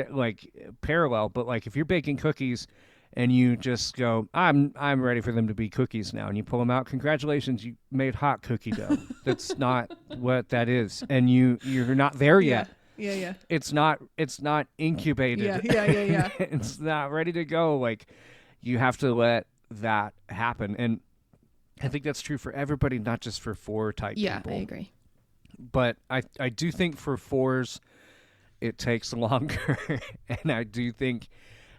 like parallel. But like if you're baking cookies and you just go, I'm ready for them to be cookies now, and you pull them out, congratulations, you made hot cookie dough. That's not what that is, and you're not there yet. Yeah. It's not incubated. Yeah. It's not ready to go. Like, you have to let that happen. And I think that's true for everybody, not just for 4 type people. Yeah, I agree. But I do think for 4s, it takes longer. And I do think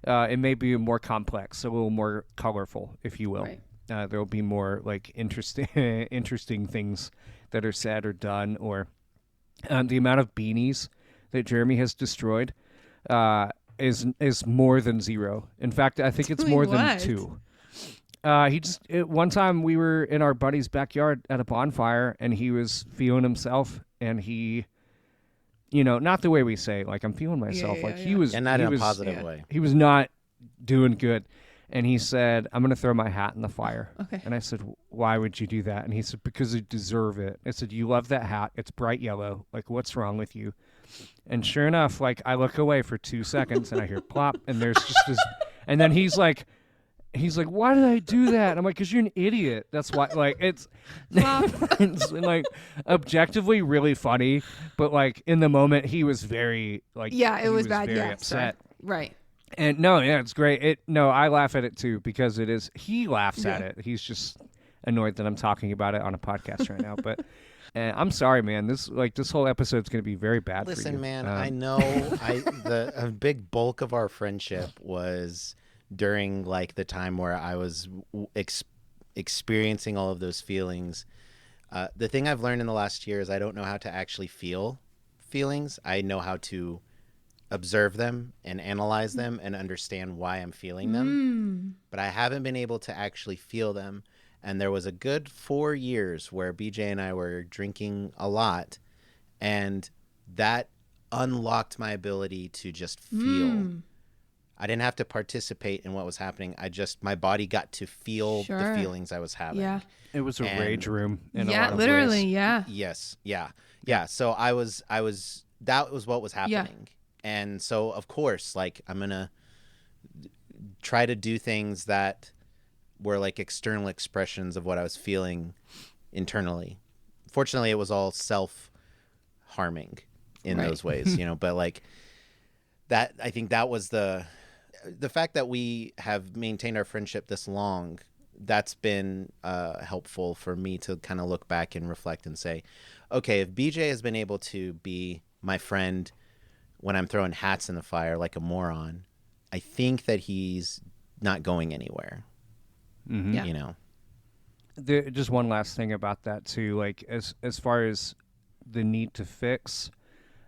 it may be more complex, a little more colorful, if you will. Right. There will be more like interesting things that are said or done, or the amount of beanies that Jeremy has destroyed is more than 0. In fact, I think it's more than 2. One time we were in our buddy's backyard at a bonfire, and he was feeling himself, and he, not the way we say, like, I'm feeling myself. He was, and not in a positive way. He was not doing good. And he said, I'm going to throw my hat in the fire. Okay. And I said, why would you do that? And he said, because you deserve it. I said, you love that hat. It's bright yellow. Like, what's wrong with you? And sure enough, like, I look away for 2 seconds and I hear plop, and there's just this, and then he's like, why did I do that? And I'm like, because you're an idiot. That's why. Like, it's like objectively really funny, but like in the moment he was very like, it was bad. Very upset. Right. And it's great. I laugh at it too, because it is, he laughs at it. He's just annoyed that I'm talking about it on a podcast right now. But I'm sorry, man. This whole episode's going to be very bad for you. Listen, man, I know a big bulk of our friendship was during like the time where I was experiencing all of those feelings. The thing I've learned in the last year is I don't know how to actually feel feelings. I know how to observe them and analyze them and understand why I'm feeling them. But I haven't been able to actually feel them. And there was a good 4 years where BJ and I were drinking a lot, and that unlocked my ability to just feel. I didn't have to participate in what was happening. My body got to feel the feelings I was having. Yeah. It was a rage room in a lot of literally, ways. yeah. Yes. Yeah. So that was what was happening. Yeah. And so, of course, like, I'm going to try to do things that were like external expressions of what I was feeling internally. Fortunately, it was all self-harming in those ways, but like that, I think that was the fact that we have maintained our friendship this long. That's been helpful for me to kind of look back and reflect and say, okay, if BJ has been able to be my friend when I'm throwing hats in the fire like a moron, I think that he's not going anywhere. Yeah. Just one last thing about that too, like as far as the need to fix,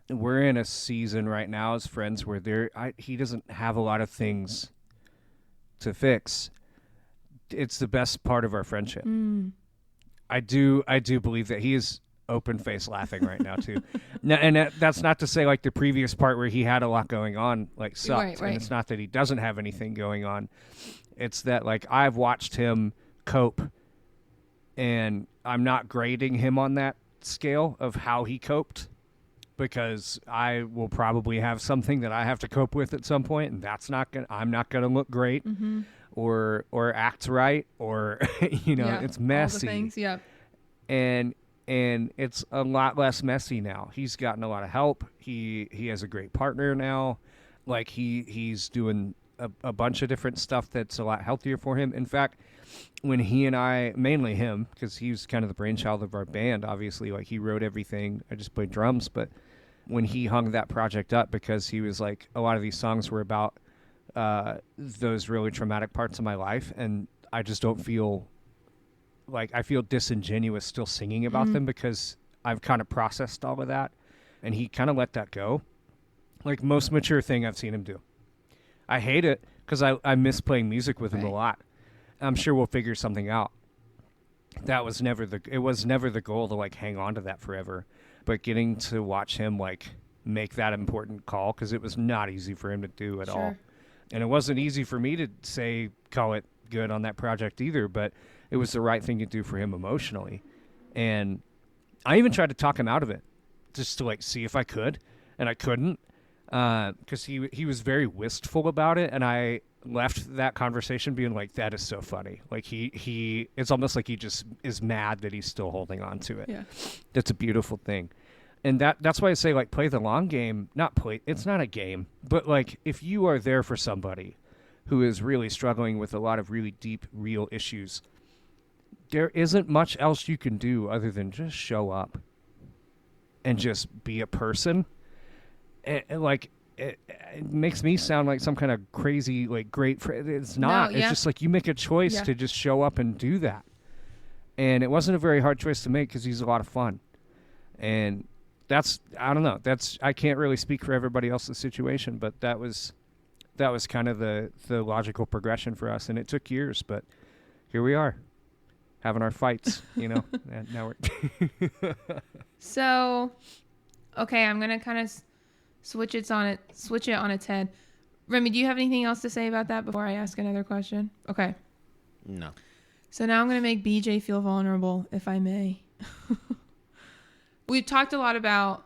we're in a season right now as friends where he doesn't have a lot of things to fix. It's the best part of our friendship. I do believe that he is open face laughing right now too. Now, and that's not to say like the previous part where he had a lot going on like sucked. Right. And it's not that he doesn't have anything going on. It's that like I've watched him cope, and I'm not grading him on that scale of how he coped, because I will probably have something that I have to cope with at some point, and I'm not gonna look great or act right, or it's messy. All the things, yeah. And it's a lot less messy now. He's gotten a lot of help. He has a great partner now. Like he's doing a bunch of different stuff that's a lot healthier for him. In fact, when he and I, mainly him, because he was kind of the brainchild of our band, obviously, like he wrote everything. I just played drums. But when he hung that project up, because he was like, a lot of these songs were about those really traumatic parts of my life, and I just don't feel like, I feel disingenuous still singing about them, because I've kind of processed all of that, and he kind of let that go. Like most mature thing I've seen him do. I hate it because I miss playing music with him a lot. I'm sure we'll figure something out. It was never the goal to like hang on to that forever, but getting to watch him like make that important call, because it was not easy for him to do at all. And it wasn't easy for me to say, call it good on that project either, but it was the right thing to do for him emotionally. And I even tried to talk him out of it just to like see if I could, and I couldn't, because he was very wistful about it, and I left that conversation being like, that is so funny. Like he it's almost like he just is mad that he's still holding on to it. Yeah. That's a beautiful thing. And that's why I say, like, play the long game. It's not a game, but like if you are there for somebody who is really struggling with a lot of really deep, real issues, there isn't much else you can do other than just show up and just be a person. And like, it makes me sound like some kind of crazy, like, great friend. It's not. It's just like you make a choice to just show up and do that. And it wasn't a very hard choice to make, because he's a lot of fun. And I don't know. I can't really speak for everybody else's situation, but that was kind of the logical progression for us. And it took years, but here we are, having our fights, and now we're So, okay, I'm going to kind of switch it on its head. Remy, do you have anything else to say about that before I ask another question? Okay. No. So now I'm going to make BJ feel vulnerable, if I may. We've talked a lot about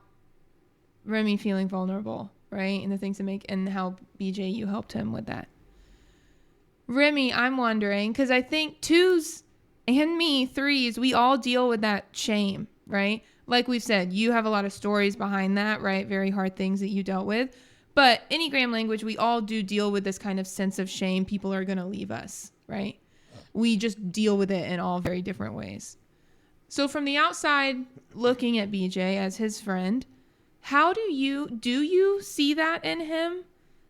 Remy feeling vulnerable, right? And the things that and how BJ, you helped him with that. Remy, I'm wondering, because I think 2s and me, 3s, we all deal with that shame, right? Like we've said, you have a lot of stories behind that, right? Very hard things that you dealt with. But Enneagram language, we all do deal with this kind of sense of shame. People are going to leave us, right? We just deal with it in all very different ways. So from the outside, looking at BJ as his friend, how do you see that in him?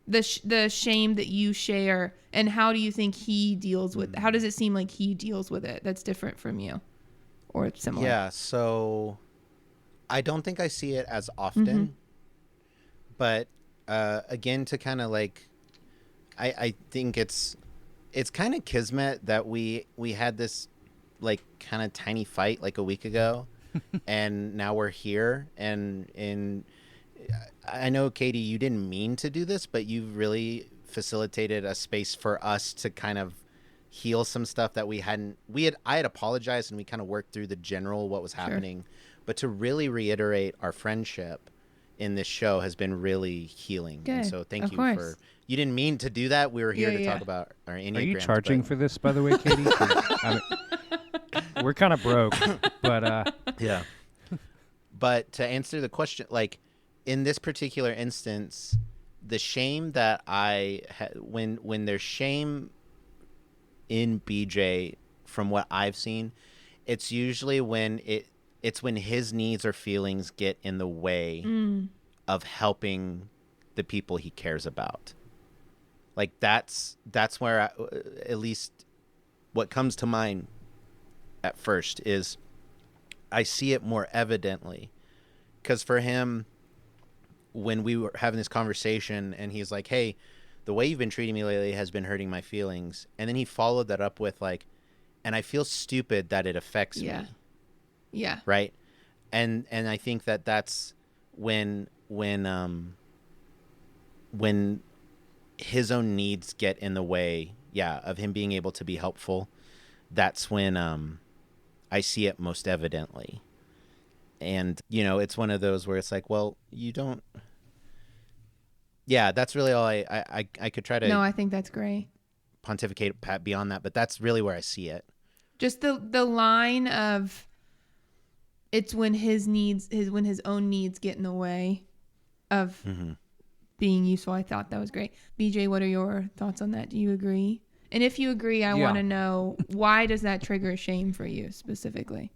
The shame that you share, and how do you think he deals with? How does it seem like he deals with it? That's different from you, or similar? Yeah. So I don't think I see it as often, but again, to kind of like, I think it's kind of kismet that we had this like kind of tiny fight like a week ago, and now we're here, and I know, Katie, you didn't mean to do this, but you really facilitated a space for us to kind of heal some stuff that I had apologized, and we kind of worked through the general what was happening, but to really reiterate our friendship in this show has been really healing. Good. And so thank you for, you didn't mean to do that. We were here to talk about our Enneagrams. Are you charging for this, by the way, Katie? we're kind of broke, but Yeah. But to answer the question, like in this particular instance, the shame that when there's shame in BJ, from what I've seen, it's usually when it's when his needs or feelings get in the way of helping the people he cares about. Like that's where at least what comes to mind at first is I see it more evidently, because for him, when we were having this conversation and he's like, hey, the way you've been treating me lately has been hurting my feelings. And then he followed that up with like, and I feel stupid that it affects me. Yeah. Right. And I think that's when his own needs get in the way, of him being able to be helpful. That's when I see it most evidently. And, it's one of those where it's like, well, you don't. Yeah, that's really all I could try to. No, I think that's great. Pontificate beyond that, but that's really where I see it. Just the line of it's when his own needs get in the way of being useful. I thought that was great. BJ, what are your thoughts on that? Do you agree? And if you agree, I want to know, why does that trigger shame for you specifically?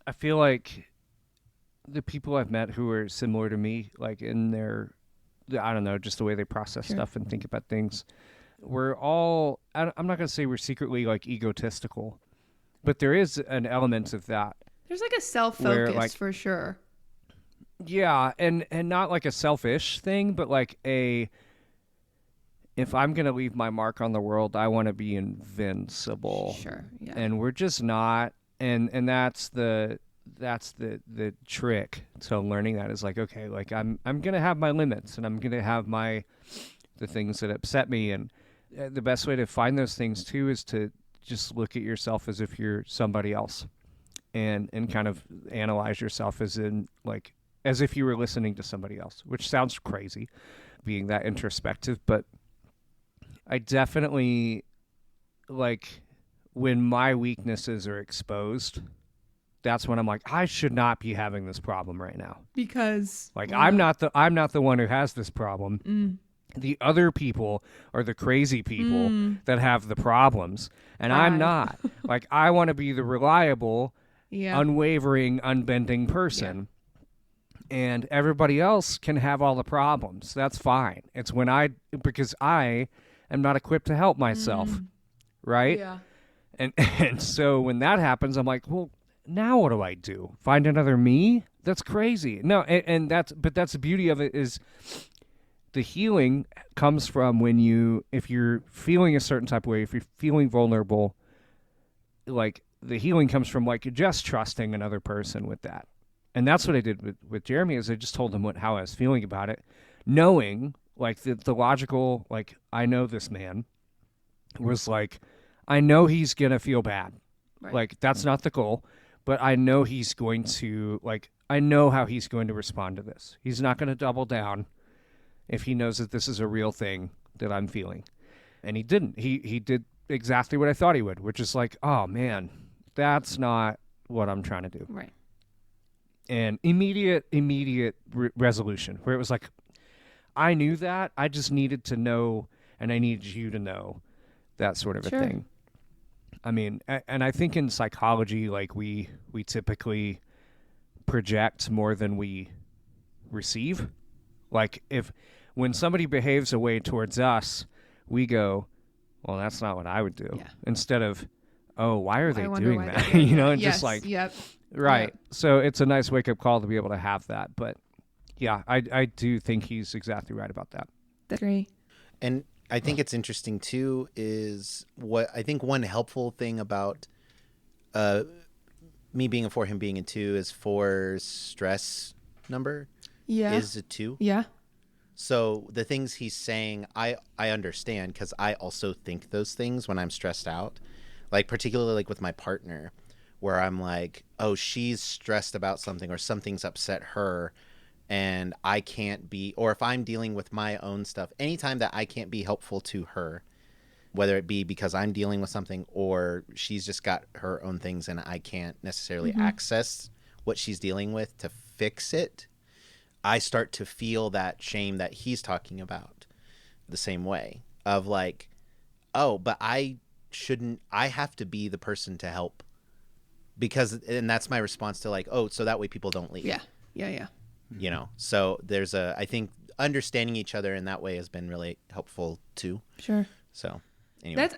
I feel like the people I've met who are similar to me, like in their, I don't know, just the way they process stuff and think about things, we're all, I'm not going to say we're secretly like egotistical, but there is an element of that. There's like a self-focus for sure. Yeah, and not like a selfish thing, but like if I'm going to leave my mark on the world, I want to be invincible. Sure, yeah. And we're just not, and that's the trick to learning that, is like, okay, like I'm going to have my limits, and I'm going to have the things that upset me, and the best way to find those things too is to just look at yourself as if you're somebody else, and kind of analyze yourself as if you were listening to somebody else, which sounds crazy being that introspective, but I definitely, like, when my weaknesses are exposed, that's when I'm like, I should not be having this problem right now. Because I'm not the one who has this problem. The other people are the crazy people that have the problems, and I'm not. Like, I want to be the reliable, unwavering, unbending person. And everybody else can have all the problems. That's fine. It's because I am not equipped to help myself, right? Yeah. And so when that happens, I'm like, well, now what do I do? Find another me? That's crazy. No, and that's the beauty of it, is the healing comes from if you're feeling a certain type of way, if you're feeling vulnerable, like the healing comes from like just trusting another person with that. And that's what I did with Jeremy, is I just told him how I was feeling about it, knowing like the logical, like, I know this man was like, I know he's going to feel bad. Right. Like, that's not the goal, but I know he's going to, like, I know how he's going to respond to this. He's not going to double down if he knows that this is a real thing that I'm feeling. And he didn't. He did exactly what I thought he would, which is like, oh man, that's not what I'm trying to do. Right. And immediate resolution, where it was like, I knew that, I just needed to know, and I needed you to know, that sort of a thing. I mean, and I think in psychology, like we typically project more than we receive. Like when somebody behaves a way towards us, we go, well, that's not what I would do. Yeah. Instead of, oh, why are they doing that? You know, and yes, just like, yep. Right. Yep. So it's a nice wake up call to be able to have that. But yeah, I do think he's exactly right about that. That's great. And I think it's interesting too, is what I think one helpful thing about me being a 4, him being a 2, is 4's stress number is a 2. Yeah. So the things he's saying, I understand, because I also think those things when I'm stressed out, like particularly like with my partner, where I'm like, oh, she's stressed about something or something's upset her, and I can't be, or if I'm dealing with my own stuff, anytime that I can't be helpful to her, whether it be because I'm dealing with something or she's just got her own things and I can't necessarily access what she's dealing with to fix it, I start to feel that shame that he's talking about the same way of like, oh, but I have to be the person to help and that's my response to like, oh, so that way people don't leave. Yeah. You know, so I think understanding each other in that way has been really helpful too. Sure. So anyway.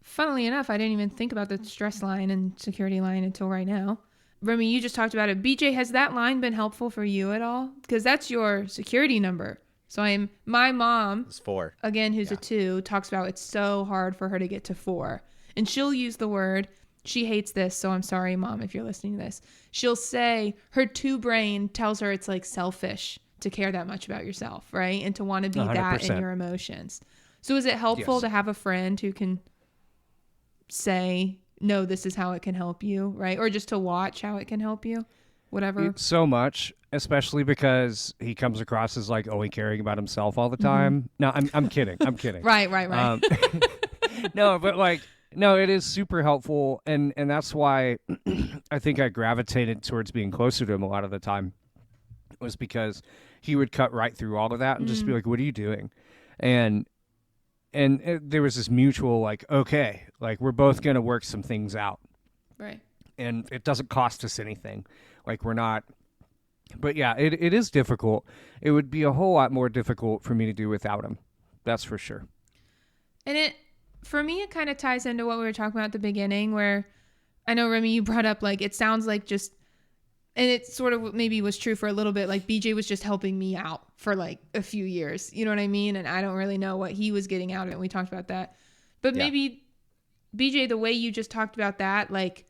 Funnily enough, I didn't even think about the stress line and security line until right now. Remy, you just talked about it. BJ, has that line been helpful for you at all? Because that's your security number. So my mom, It's 4. again, who's a 2, talks about it's so hard for her to get to 4. And she'll use the word, she hates this, so I'm sorry, Mom, if you're listening to this. She'll say her 2 brain tells her it's like selfish to care that much about yourself, right? And to want to be 100%. that in your emotions. So is it helpful to have a friend who can say, no, this is how it can help you, right? Or just to watch how it can help you, whatever. So much, especially because he comes across as like only caring about himself all the time. No, I'm kidding. I'm kidding. Right. No, but like, no, it is super helpful. And that's why I think I gravitated towards being closer to him a lot of the time, was because he would cut right through all of that and just be like, what are you doing? And there was this mutual like, okay, like we're both going to work some things out. Right. And it doesn't cost us anything. Like we're not, but yeah, it is difficult. It would be a whole lot more difficult for me to do without him. That's for sure. And for me, it kind of ties into what we were talking about at the beginning, where I know, Remy, you brought up like, it sounds like just, and it sort of maybe was true for a little bit, like BJ was just helping me out for like a few years. You know what I mean? And I don't really know what he was getting out of it. And we talked about that. But maybe, BJ, the way you just talked about that, like,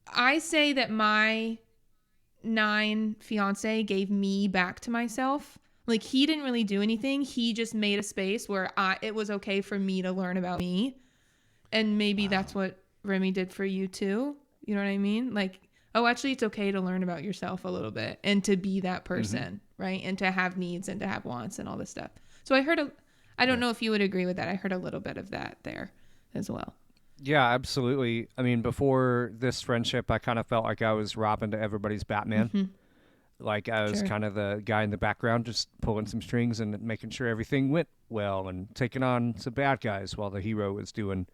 I say that my 9 fiance gave me back to myself. Like, he didn't really do anything. He just made a space where it was okay for me to learn about me. And maybe that's what Remy did for you too. You know what I mean? Like, oh, actually, it's okay to learn about yourself a little bit and to be that person, right? And to have needs and to have wants and all this stuff. So I don't know if you would agree with that. I heard a little bit of that there as well. Yeah, absolutely. I mean, before this friendship, I kind of felt like I was Robin to everybody's Batman. Like I was kind of the guy in the background, just pulling some strings and making sure everything went well and taking on some bad guys while the hero was doing,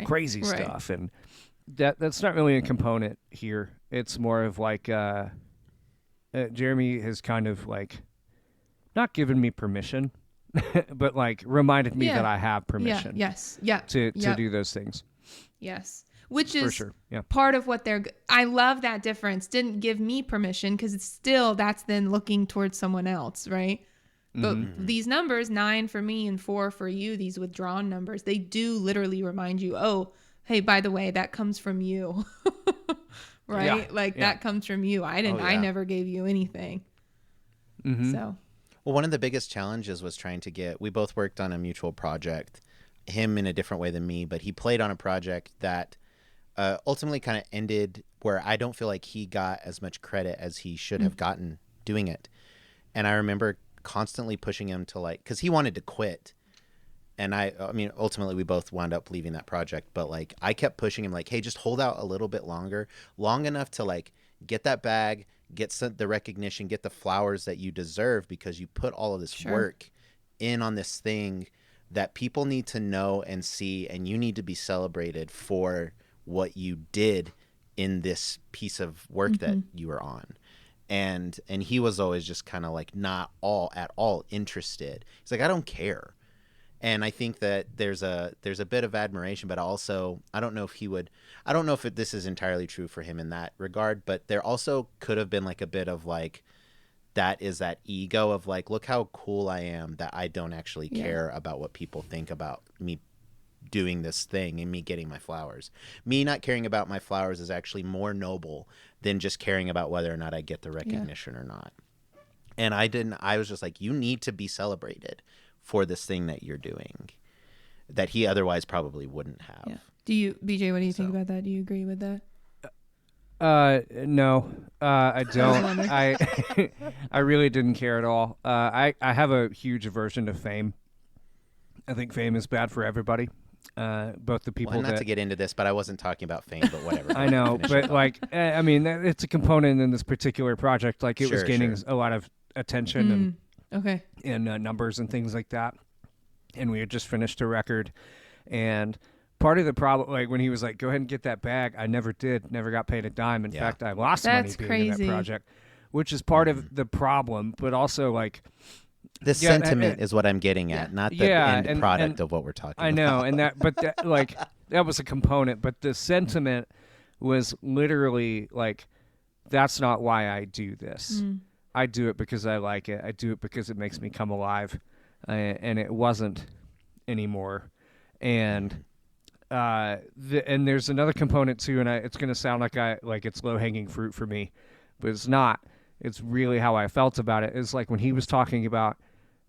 crazy stuff. And that's not really a component here. It's more of like Jeremy has kind of like not given me permission, but like reminded me that I have permission. To do those things. Yes. Which is for sure. part of what I love that difference. Didn't give me permission because it's still, that's then looking towards someone else, right? But these numbers, 9 for me and 4 for you, these withdrawn numbers, they do literally remind you, oh, hey, by the way, that comes from you, right? That comes from you. I never gave you anything. So. Well, one of the biggest challenges was we both worked on a mutual project, him in a different way than me, but he played on a project that ultimately kind of ended where I don't feel like he got as much credit as he should have gotten doing it. And I remember constantly pushing him to because he wanted to quit. And I mean, ultimately we both wound up leaving that project, but I kept pushing him hey, just hold out a little bit longer, long enough to get that bag, get the recognition, get the flowers that you deserve because you put all of this work in on this thing that people need to know and see, and you need to be celebrated for what you did in this piece of work that you were on. And he was always just kind of not at all interested. He's like, I don't care. And I think that there's a bit of admiration, but also I don't know if this is entirely true for him in that regard, but there also could have been a bit of that ego of look how cool I am that I don't actually care about what people think about me doing this thing and me getting my flowers. Me not caring about my flowers is actually more noble than just caring about whether or not I get the recognition or not. And I was just you need to be celebrated for this thing that you're doing that he otherwise probably wouldn't have. Yeah. Do you, BJ, what do you think about that? Do you agree with that? No, I don't. I really didn't care at all. I have a huge aversion to fame. I think fame is bad for everybody. Both the people Well, not that to get into this, but I wasn't talking about fame, but whatever. I know, Finish it. but like, I mean, it's a component in this particular project. Like, it was Sure, gaining sure. a lot of attention Okay. and numbers and things like that. And we had just finished a record, and part of the problem, like when he was like, "Go ahead and get that bag," I never did. Never got paid a dime. In Yeah. fact, I lost That's money being in crazy. that project, which is part of the problem. But also, like, The Yeah, sentiment is what I'm getting at, not the Yeah, end and- product and of what we're talking I about. know, and like that was a component, but the sentiment was literally like, that's not why I do this. I do it because I like it. I do it because it makes me come alive, and it wasn't anymore. And and there's another component too, and it's gonna sound like it's low hanging fruit for me, but it's not. It's really how I felt about it. It's like when he was talking about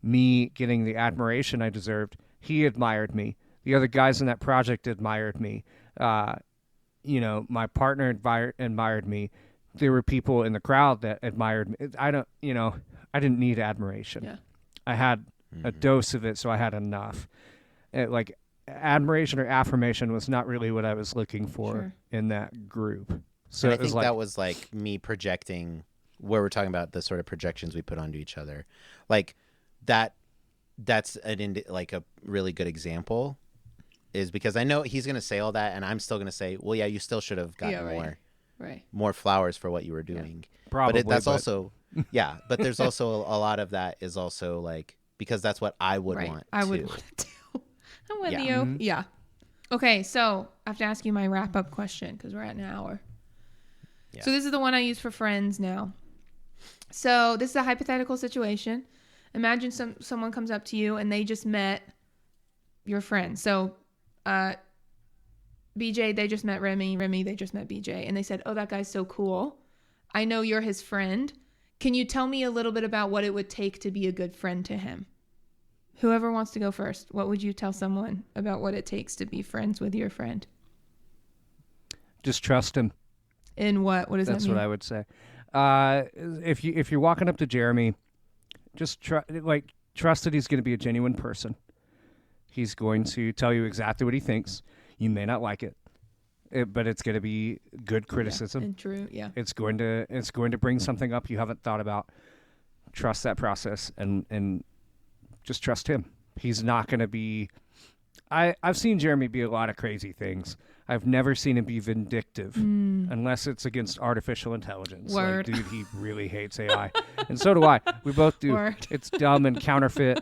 me getting the admiration I deserved, he admired me. The other guys in that project admired me. My partner admired me. There were people in the crowd that admired me. I didn't need admiration. Yeah. I had a dose of it, so I had enough. Like, admiration or affirmation was not really what I was looking for Sure. in that group. So And I it was think like, that was like me projecting, where we're talking about the sort of projections we put onto each other. Like that's like a really good example, is because I know he's going to say all that, and I'm still going to say, well, yeah, you still should have gotten Yeah, right. more flowers for what you were doing. Probably, But that's but- also, yeah, but there's also a lot of that is also like, because that's what I would Right. want I would too. want it too. I'm with Yeah. you. Yeah. Okay, so I have to ask you my wrap-up question because we're at an hour. Yeah. So this is the one I use for friends now. So this is a hypothetical situation. Imagine someone comes up to you and they just met your friend. So BJ, they just met Remy. Remy, they just met BJ. And they said, oh, that guy's so cool. I know you're his friend. Can you tell me a little bit about what it would take to be a good friend to him? Whoever wants to go first, what would you tell someone about what it takes to be friends with your friend? just trust him. In what? What does That's that mean? what I would say. If you're walking up to Jeremy, just trust that he's going to be a genuine person. He's going to tell you exactly what he thinks. You may not like it, but it's going to be good criticism. And true, yeah. It's going to bring something up you haven't thought about. Trust that process and just trust him. He's not going to be. I've seen Jeremy be a lot of crazy things. I've never seen him be vindictive unless it's against artificial intelligence. Word. Like, dude, he really hates AI. And so do I. We both do. Word. It's dumb and counterfeit,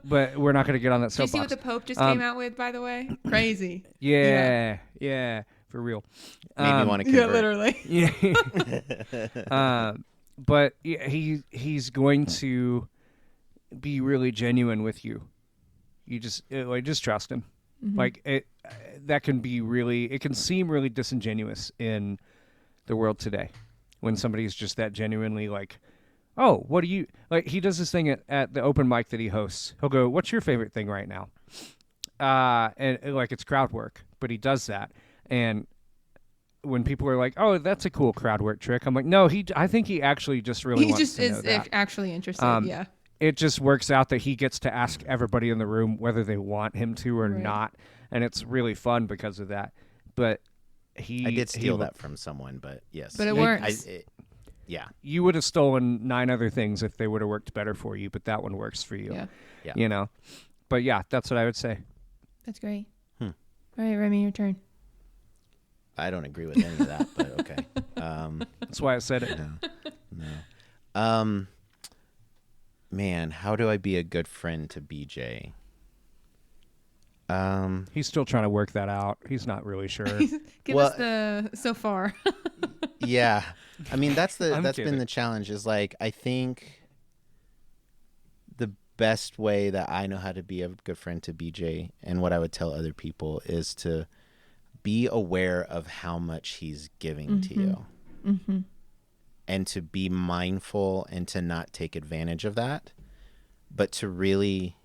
but we're not going to get on that Did you soapbox. see what the Pope just came out with, by the way? Crazy. Yeah, for real. Made me want to Yeah, convert. literally. But yeah, he's going to be really genuine with you. You just trust him. Mm-hmm. Like it can seem really disingenuous in the world today when somebody's just that genuinely like, oh, what do you like? He does this thing at the open mic that he hosts. He'll go, "What's your favorite thing right now?" And like it's crowd work, but he does that. And when people are like, "Oh, that's a cool crowd work trick," I'm like, "No, I think he actually just really He wants just to know is that." actually interested, yeah. It just works out that he gets to ask everybody in the room whether they want him to or Right. not, and it's really fun because of that. But I did steal that from someone, but yes. But it works. Yeah. You would have stolen 9 other things if they would have worked better for you, but that one works for you. Yeah. Yeah. You know? But yeah, that's what I would say. That's great. All right, Remy, your turn. I don't agree with any of that, but okay. That's why I said it. No. Man, how do I be a good friend to BJ? He's still trying to work that out. He's not really sure. Give Well- us the so far. Yeah. I mean, that's I'm been kidding. the challenge, is like, I think the best way that I know how to be a good friend to BJ, and what I would tell other people, is to be aware of how much he's giving to you. Mm-hmm. And to be mindful and to not take advantage of that, but to really,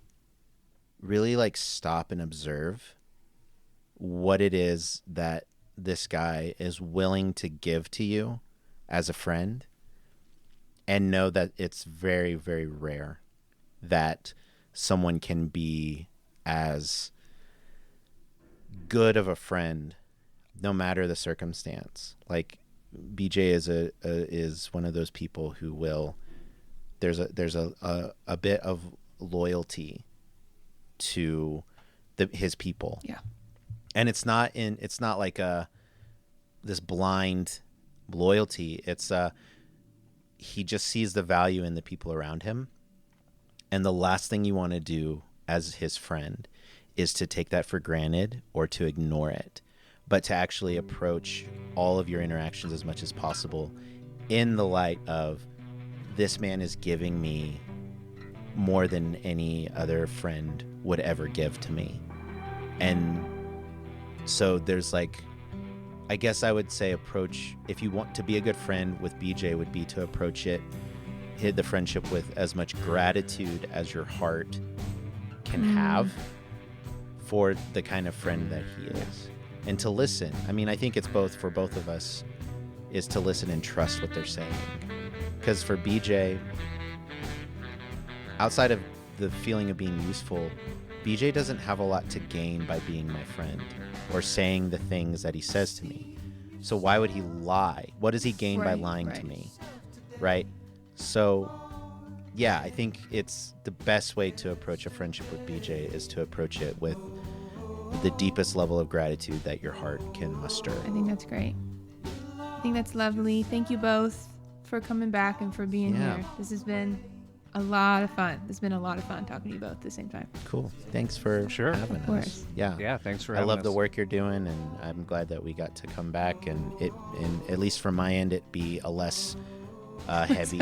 really like stop and observe what it is that this guy is willing to give to you as a friend, and know that it's very, very rare that someone can be as good of a friend, no matter the circumstance. Like BJ is one of those people who will. There's a bit of loyalty to his people. Yeah. And it's not like this blind loyalty. It's he just sees the value in the people around him. And the last thing you want to do as his friend is to take that for granted or to ignore it, but to actually approach all of your interactions as much as possible in the light of, this man is giving me more than any other friend would ever give to me. And so there's like, I guess I would say approach, if you want to be a good friend with BJ, would be to approach hit the friendship with as much gratitude as your heart can have for the kind of friend that he is. And to listen. I mean, I think it's both for both of us, is to listen and trust what they're saying. Because for BJ, outside of the feeling of being useful, BJ doesn't have a lot to gain by being my friend or saying the things that he says to me. So why would he lie? What does he gain by lying to me? Right? So, yeah, I think it's the best way to approach a friendship with BJ is to approach it with the deepest level of gratitude that your heart can muster. I think that's great. I think that's lovely. Thank you both for coming back and for being here. This has been a lot of fun. It's been a lot of fun talking to you both at the same time. Cool. Thanks for having Of course. us. Yeah. Yeah, thanks for having us. I love the work you're doing, and I'm glad that we got to come back and at least from my end, it be a less heavy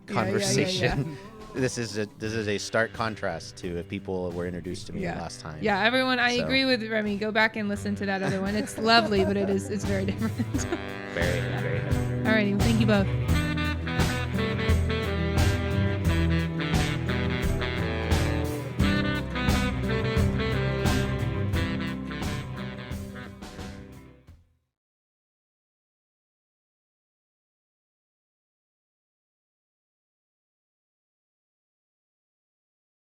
conversation. This is a stark contrast to if people were introduced to me last time. Yeah, everyone, I agree with Remy. Go back and listen to that other one. It's lovely, but it's very different. Very, very heavy. Alrighty, well, thank you both.